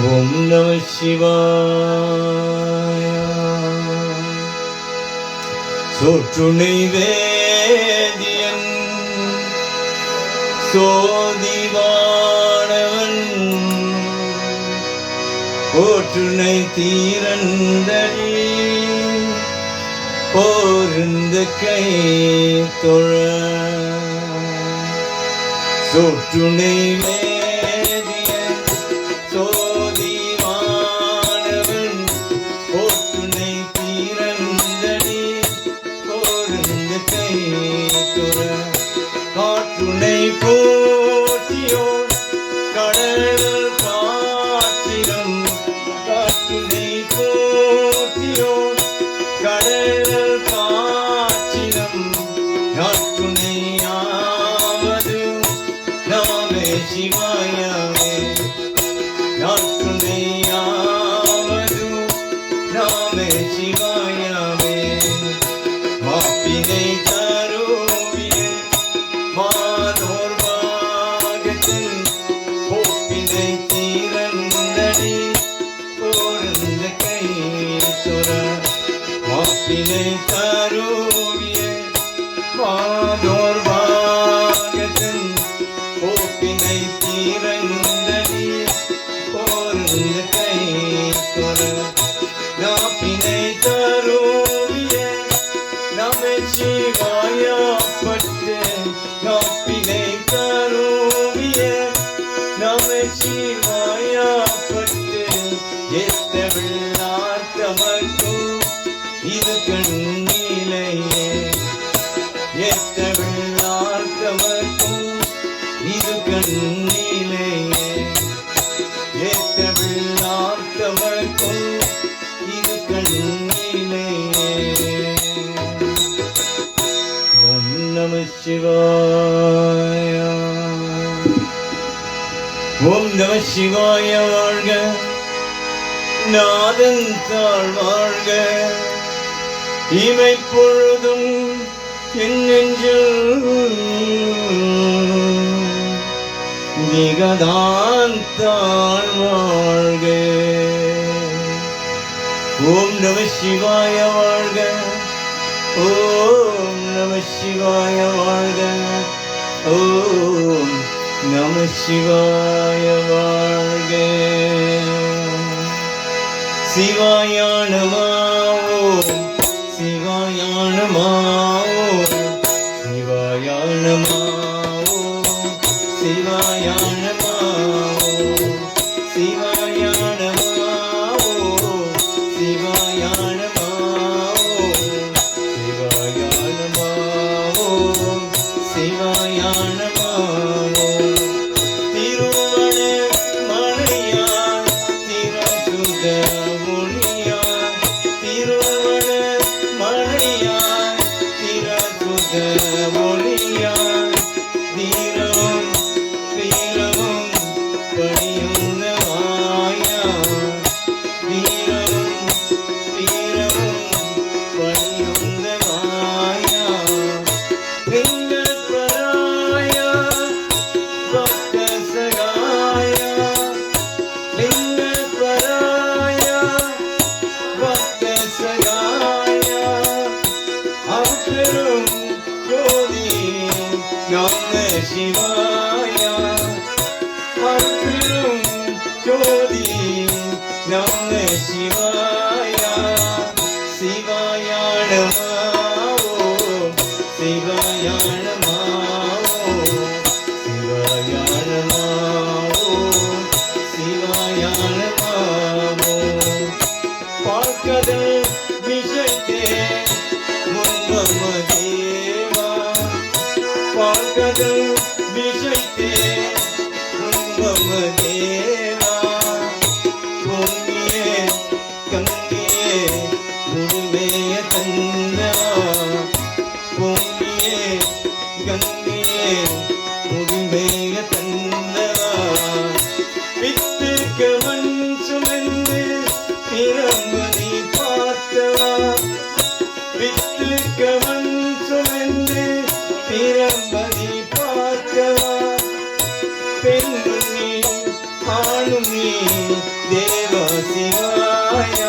Om Namah Shivaya. Sotrunai Vediyan Sodivaanavan Potrunai Thirandari Porunda Kai Thora Sotrunai Vediyan Sodivaanavan Potrunai Thirandari Porunda Kai Thora காற்றுனை போற்றியோர் கடல் காற்றிலும் காற்றுனை போற்றியோர் கடல் காற்றிலும் நாற்றுனை ஆவது நாமே சிவாயவே நாற்றுனை ஆவது நாமே சிவாயவே மாப்பினை தருவியே மாதோர் பாகத்தில் போப்பினை தீரந்தடி போர்ந்த கை துற மாப்பினை தருவிய மாதோர் பாகத்தில் போப்பினை தீரந்தடி போர்ந்த கை துற நாப்பினை தருவிய நமச்சிவாய பட்டு நாப்பினை தருவிய ಶಿವಾಯ ಪಟ್ಟು ಎತ್ತ ಬೆಳ್ಳಾತಮಕ್ಕೂ ಇದು ಕಣ್ಣೀಲೆಯೇ ಎತ್ತ ಬೆಳ್ಳಾತಮಕ್ಕೂ ಇದು ಕಣ್ಣೀಲೆಯೇ ಎತ್ತ ಬೆಳ್ಳಾತಮಕ್ಕೂ ಇದು ಕಣ್ಣೀಲೆಯೇ ಓಂ ನಮಃ ಶಿವಾಯ ஓம் நம சிவாய வாழ்க நாதன் தாழ் வாழ்க இமை பொழுதும் என் நெஞ்சில் மிகதான் தாழ் வாழ்க ஓம் நம சிவாய வாழ்க ஓம் நம சிவாய வாழ்க ஓம் நம சிவாய வாழ்க சிவாய நம ஓம் சிவாய நம ஓம் சிவாய நம ஓம் சிவாய நம ஓம் சிவாய நம ஓம் சிவாய நம ஓம் சிவாய நம ஓம் சிவாய நம சிவாய அருளும் ஜோதி நம சிவாய சிவாய நம ஓம் சிவாய நம ஓம் சிவாய நம ஓம் சிவாய நம ஓம் பார்க்கதல் விஷயத்தே முன்மம தேவா பார்க்கதல் விஷயத்தே உன்மம தேவா பொன்னியே கங்கியே முழுமைய தந்தவா பொன்னியே கங்கியே முழுமைய தந்தவா வித்துக்கு மண் சுமந்து பிரம்மதி பார்த்தவா வித்துக்கு மண் சுமந்து பிரம்மதி பார்த்தவா பெண்ணும் நீ ஆணும் நீ தேவ சிவாய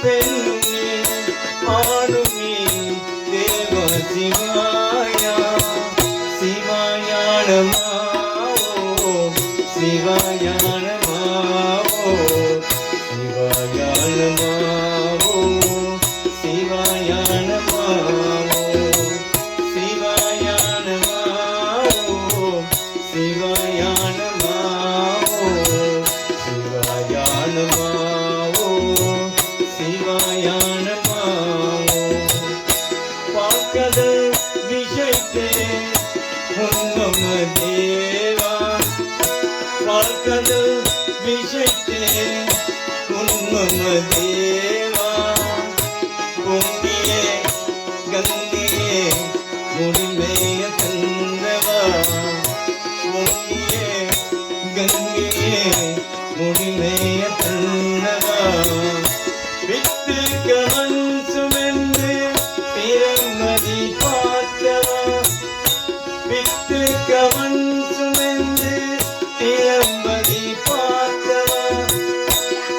பெண்ணும் நீ ஆணும் நீ தேவ சிவாய சிவாய நம ஓம் சிவாய நம ஓம் சிவாய நம ஓம் சிவாய நம ஓம் சிவாய நம ஓம் சிவாய நம ஓம் சிவாய நம ஓம் சிவாய நம ஓம் பார்க்கதல் விஷயத்தே உன்மம தேவா பார்க்கதல் விஷயத்தே உன்மம தேவா பொன்னியே கங்கியே முழுமைய தந்தவா பொன்னியே கங்கியே முழுமைய தந்தவா வித்து கமன் சுமந்து பிரம்மதி பார்த்தவா வித்து கமன் சுமந்து பிரம்மதி பார்த்தவா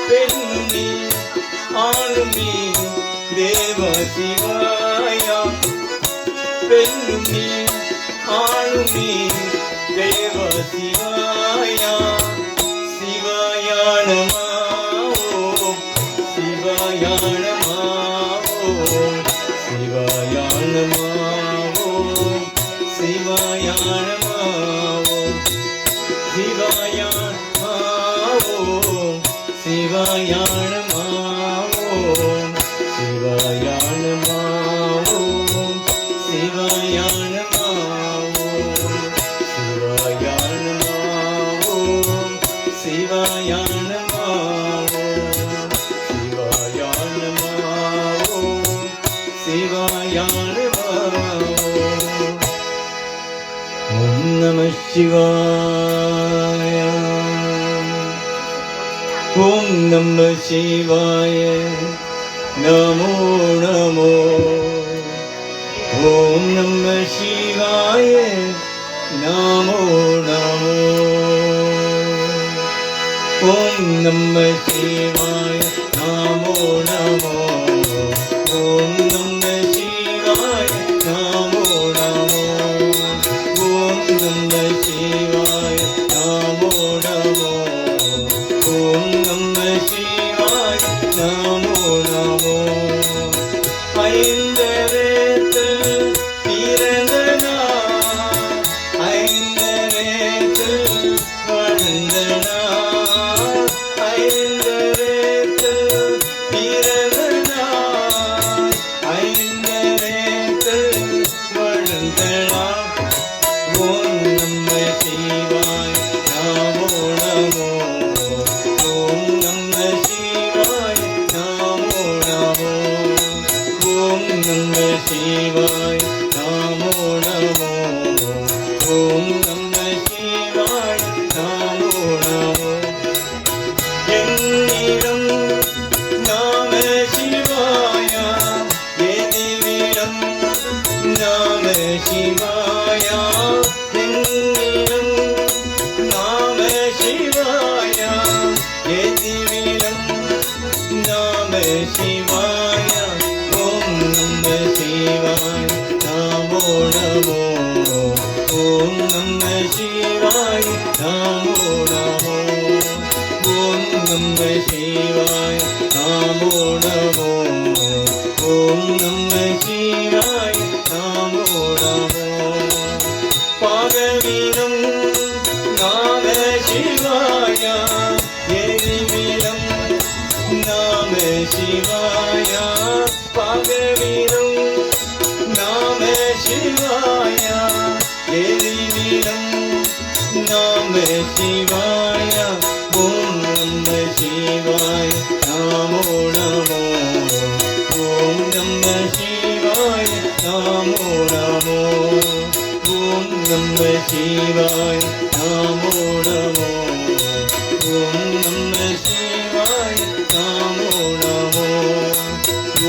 பெண்ணும் நீ ஆணும் நீ தேவ சிவாயா பெண்ணும் நீ ஆணும் நீ தேவ சிவாயா சிவாய நம ஓம் சிவாய நம ஓம் சிவாய நம ஓம் சிவாய நம ஓம் சிவாய சிவாயானமாவோம் சிவாயானமாவோம் சிவாயானமாவோம் சிவாயானமாவோம் சிவாயானமாவோம் சிவாயானமாவோம் ஓம் நம சிவாய ஓம் நம சிவாய நமோ நமோ ஓம் நம சிவாய நமோ நமோ ஓம் நம சிவாய நமோ நமோ ஓம் நம சிவாய நமோ நமோ ஓம் நம சிவாய நமோ நமோ ஓம் நம சிவாய நமோ நமோ ஐந்தரேத்து பிறந்த நாள் ஐந்தரேத்து வாழ்ந்த நாள் ஐந்தரேத்து பிறந்த நாள் ஐந்தரேத்து வாழ்ந்த நாள் ஓம் நம சிவாய நமோ நமோ ஓம் நம சிவாய நமோ நமோ ஓம் நம சிவாய நமோ நமோ ஓம் நம சிவாய நமோ நமோ என்னிடம் நாம சிவாய எதிரிடம் நாம சிவாய என்னிடம் நாம சிவாய எதிரிடம் நாம சிவாய ஓம் நம சிவாய நமோ நமோ ஓம் நம சிவாய நமோ நமோ ஓம் நம சிவாய நமோ நமோ ஓம் நம சிவாய நமோ நமோ பாகவீரம் நாம சிவாய எரிவிலம் நாம சிவாய பாகவீரம் நாம சிவாய எரிவிலம் நாம சிவாய ஓம் நம சிவாய நமோ நமோ ஓம் நம சிவாய நமோ நமோ ஓம் நம சிவாய நமோ நமோ ஓம் நம சிவாய நமோ நமோ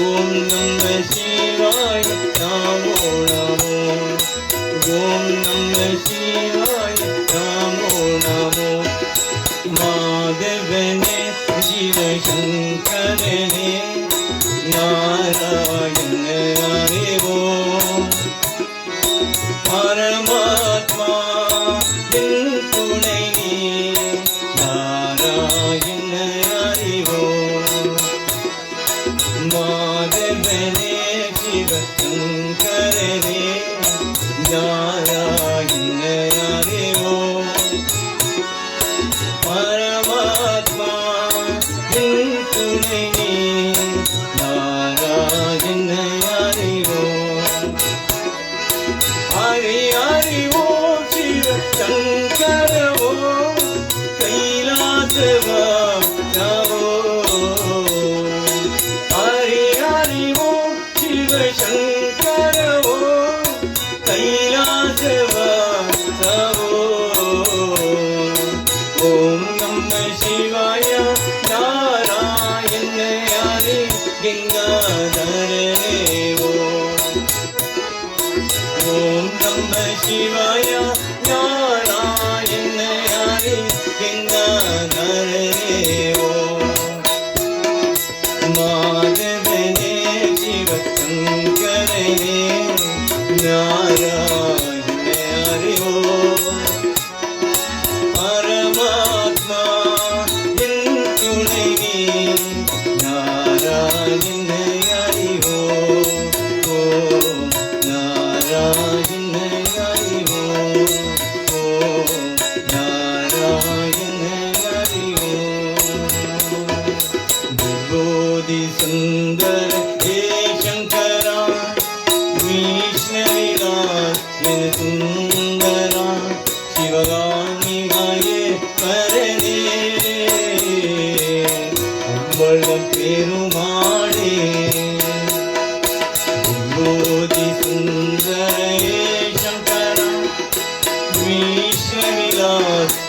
ஓம் நம சிவாய நமோ நமோ ஓம் நம சிவாய நமோ நமோ மாதவனே சிவசங்கரனே நாராயண அறிவோம் பரமாத்மா என் துணை நீ நாராயண அறிவோம் மாதவனே சிவசங்கரனே நாராயண அறிவோம் பரமாத்மா என் துணை நீ நாராயண அறிவோம் ஹரி அறிவோம் சிவ சங்கரவோ கைலாசவா நவோ ஹரி அறிவோம் சிவ சங்கரவோ கைலாசவா நவோ ஓம் நம சிவாய நாராயண ஹரி கங்காதரனே ஓம் நம சிவாய நாராயண ஹரி கங்காதரனே மாதவனே சிவசங்கரனே நாராயண ஹரி பரமாத்மா என் துணை நீ நாராயண ஹரி ஓம் நாராயண ஹரி ஓம் நாராயண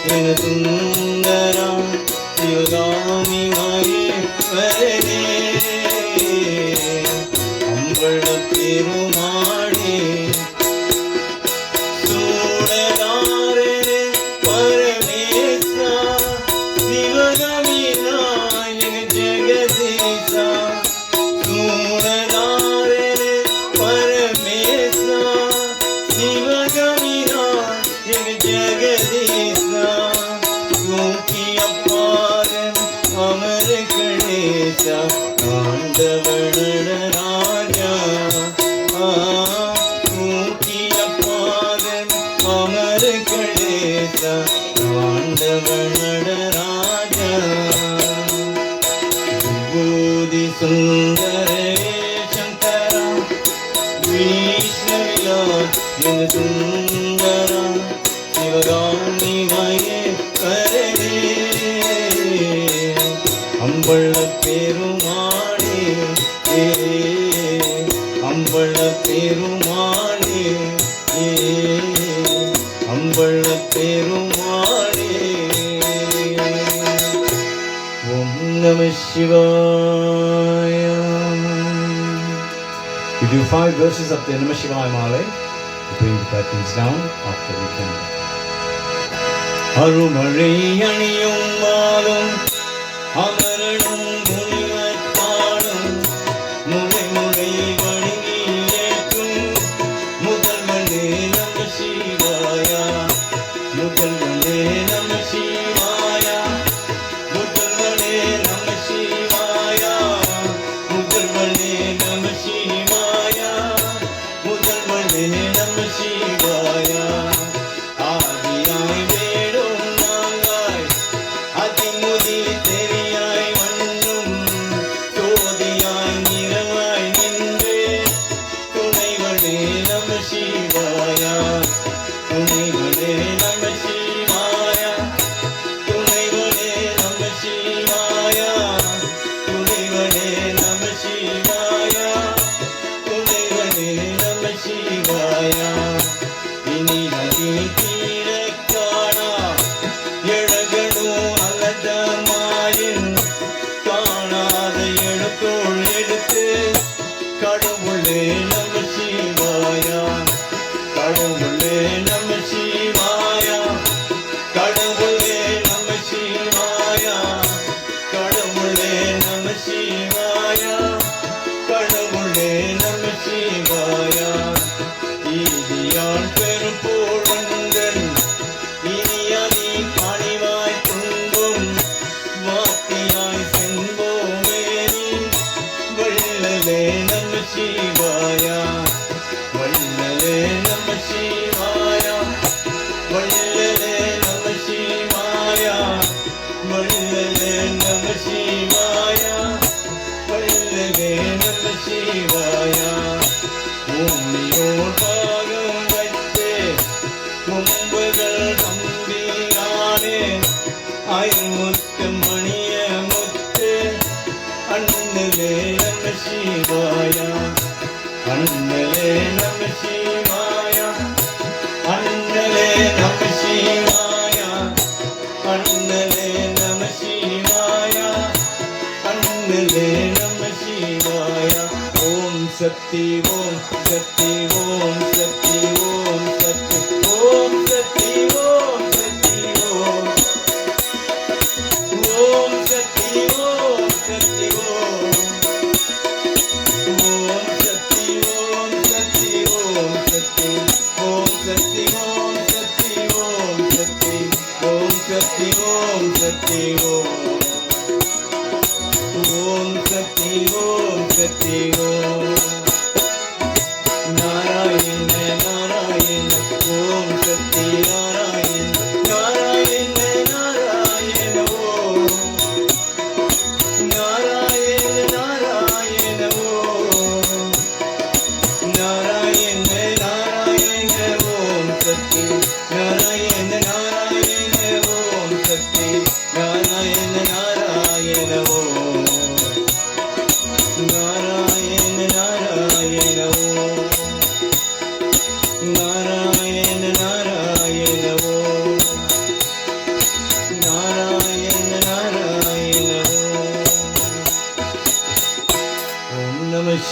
என சுந்தரா சிவகாமி மகேஸ்வரனே அம்பள பெருமாளே சூடதாரனே பரமேசா சிவகாமி நாயக ஜெகதீசா சூடதாரனே பரமேசா சிவகாமி நாயக ஜெகதீசா தூக்கிய பாரன் அமர கணேசா ஆண்டவன ராஜா தூக்கிய பாரன் அமர கணேசா ஆண்டவன ராஜா விபூதி சுந்தரே சங்கரா விஷ்ணுவிலாஸ் என சுந்தரா சிவகாமி மகேஸ்வரனே அம்பள பெருமாளே அம்பள பெருமாளே அம்பள பெருமாளே ஓம் நம சிவாய. We do 5 verses of the Namah Shivaya Male. We bring the curtains down after we finish. அருமழை அணியும் மாலும் அமரனும் முனிவர் பாடும் முறை முறை வணங்கி ஏற்றும் முதல்வனே நம சிவாயா முதல்வனே நம சிவாயா முதல்வனே நம சிவாயா முதல்வனே நம சிவாயா முதல்வனே நம சிவாயா ஆதியாய் வேடும் நாங்காய் அதிமுதி தெரியாய் வண்ணும் சோதியாய் நிறமாய் நின்று துணைவனே நம சிவாயா துணைவனே நம சிவாயா துணைவனே நம சிவாயா துணைவனே நம சிவாயா துணைவனே நம சிவாயா இனி நதி தீரக்கானா எழகனோ அல்லத மாயின் காணாத எழுத்தோள் எடுத்து கடவுளே நம சிவாயா கடவுளே நம சிவாயா கடவுளே நம சிவாயா கடவுளே நம சிவாயா கடவுளே நம சிவாயா ஈதியான் பெரும்பூழங்கள் இனியதி பணிவாய் துன்பும் வாத்தியாய் செம்போவேனி வள்ளலே நம சிவாயா வள்ளலே நம சிவாயா வள்ளலே நம சிவாயா வள்ளலே நம சிவாயா வள்ளலே நம சிவாயா பூமியோர் பாகம் வைத்து கொம்புகள் தம்பியானே ஆயுமுத்து மணிய முத்து அண்ணலே நம சிவாயா அண்ணலே நம சிவாயா அண்ணலே நம சிவாயா அண்ணலே நம சிவாயா அண்ணலே நம சிவாயா ஓம் சக்தி ஓம் சக்தி ஓம் சக்தி ஓம் சக்தி ஓம் சக்தி ஓம் சக்தி ஓம் ஓம் சக்தி ஓம் சக்தி ஓம் ஓம் சக்தி ஓம் சக்தி ஓம் சக்தி ஓம் சக்தி ஓம் சக்தி ஓம் சக்தி ஓம் சக்தி ஓம் சக்தி ஓம் ஓம் சக்தி ஓம் சக்தி ஓம் நாராயண நாராயண ஓம் சக்தி நாராயண நாராயண நாராயண ஓம் நாராயண நாராயண ஓம் நாராயண நாராயண ஓம் சக்தி நாராயண நாராயண ஓம் சக்தி Narayana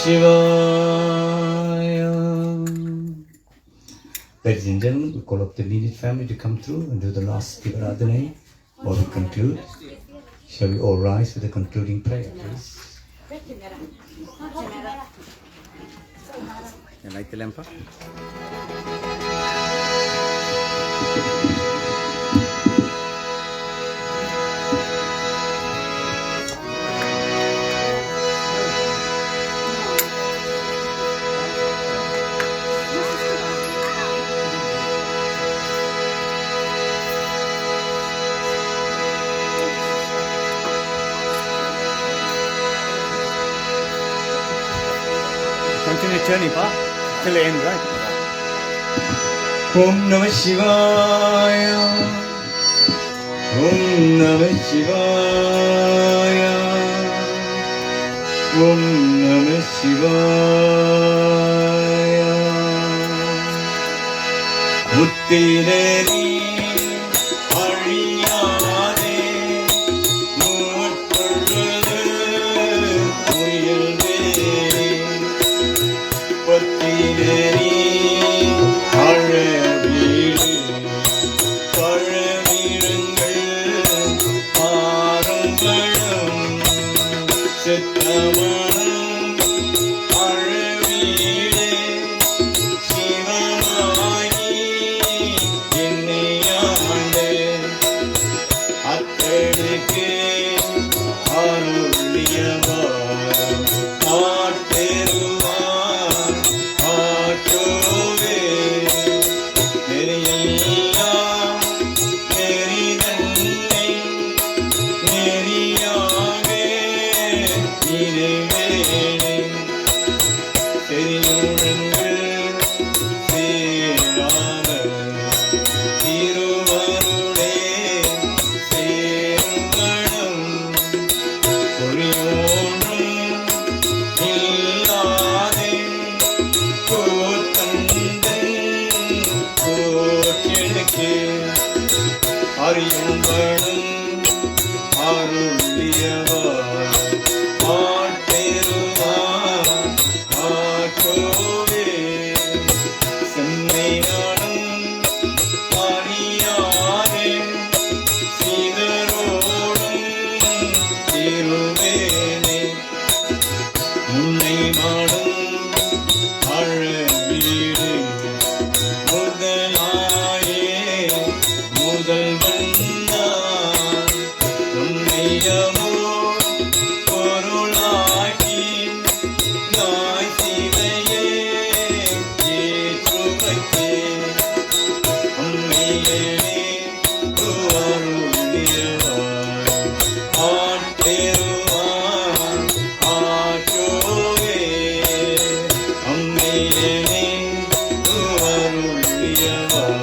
Shivaya. Ladies and gentlemen, we call up the immediate family to come through and do the last Divaradhana or we conclude. Shall we all rise for the concluding prayer, please? You like the lamp? Continue turning, Pa, till the end, right? Om Namah Shivaya. Om Namah Shivaya. Om Namah Shivaya. Uttirari Ariyade Mutpurdu Uyalde Pattirari Aravide Paravirangal Parambalam Sittamanam Aravide Shivamani Inniyande Attadike Arulliyavaram Aatteruvan Aatove Neriyallam Neridanne Neriyage Nirevene Seriyurangal Seraga Thiruvarule Serangalam Kuriyonum Illade Kottandan Kottenike Ariyumbanam Arulliyavar Aatteruvan Aatove Semmeyanam Ariyare Sigarodum Tiruvene Munnai Madam Aravide Mudalaye Mudalvandan Unniyamo Korulaki Nai Sivaye Yetruvake Unniyane Uvarulliyavar Aatteruvan Aatove Unniyane Uvarulliyavar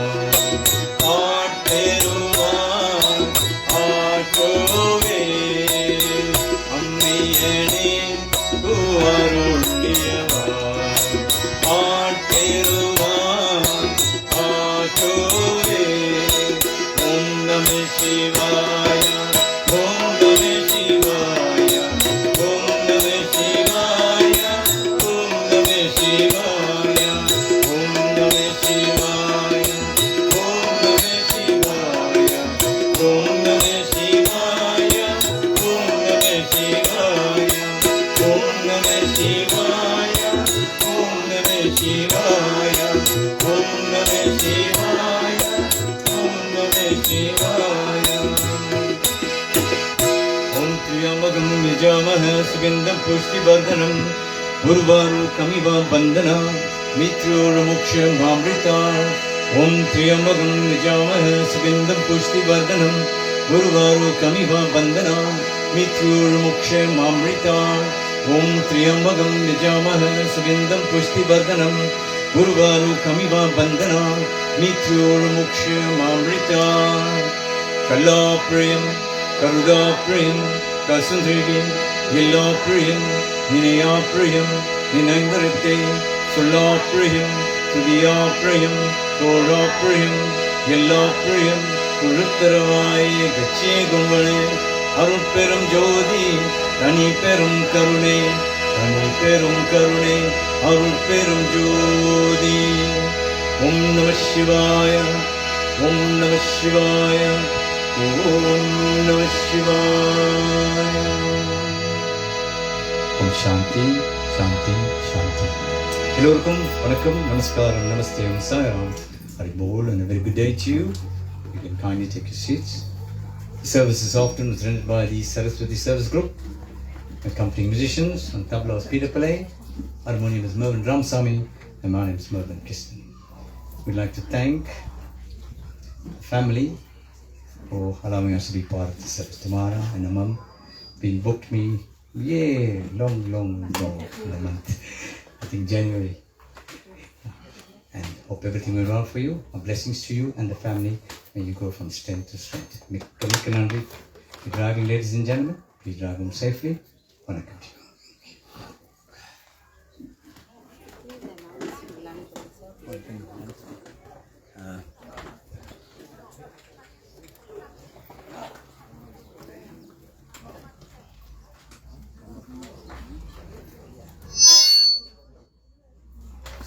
Aatteruvan Aatove Unniyane Uvarulliyavar Aatteruvan Aatove Om Namah Shivaya. Om Namah Shivaya. Om Namah Shivaya. Om Namah Shivaya. Om Namah Shivaya. Om Namah Shivaya. Om Namah Shivaya. Om Namah Shivaya. Om Namah Shivaya. Om Namah Shivaya. Om Namah Shivaya. Om Namah Shivaya. Om Triyambakam Yajamaha Sugandham Pushtivardanam Urvarukamiva Bandana Mitrurmuksham Amrita. Om Triyambakam Yajamaha Sugandham Pushtivardanam Urvarukamiva Bandana Mitrurmuksham Amrita. Om Triyambakam Yajamaha Sugandham Pushtivardanam Urvarukamiva Bandana Mitrurmuksham Amrita. Kalapriyam Karudapriyam Kasundrigim Yillapriyam Ninayapriyam Ninaindarate Sulapriyam Tudiyapriyam Torapriyam Yillapriyam Kuruttaravai Gache Gumvale Arupperum Jodi Tani Perum Karune தனி பெரும் கருணை அருள் பெரும் ஜோதி. ஓம் நம சிவாய, ஓம் நம சிவாய, ஓம் நம சிவாய. Om Shanti, Shanti, Shanti. எல்லோருக்கும் வணக்கம், நமஸ்காரம், நமஸ்தே, Om Sairam, Haribol, and a very good day to you. You can kindly take your seats. The service this afternoon is rendered by the Saraswati Service Group. Accompanying musicians on tabla is Peter Pillai, harmonium is Mervyn Ramsamy, and my name is Mervyn Kristen. We'd like to thank the family for allowing us to be part of the service. Tamara and her mum been booked me long in a month, I think January. And hope everything went well for you. My blessings to you and the family. May you go from strength to strength. Mikka nandri. You're driving, ladies and gentlemen. Please drive home safely. Vanakkam to you.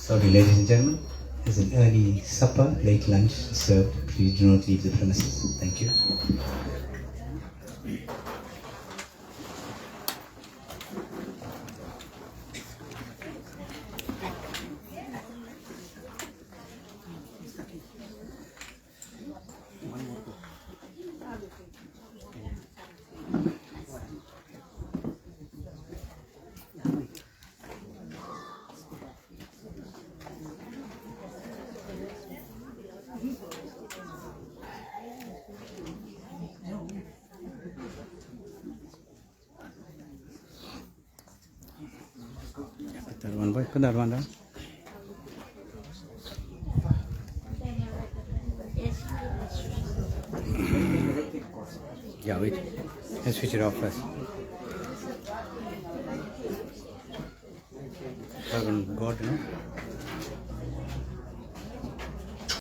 Sorry, ladies and gentlemen, there's an early supper, late lunch served. Please do not leave the premises. Thank you. Put that one down. Yeah, wait. Let's switch it off first. God, you know.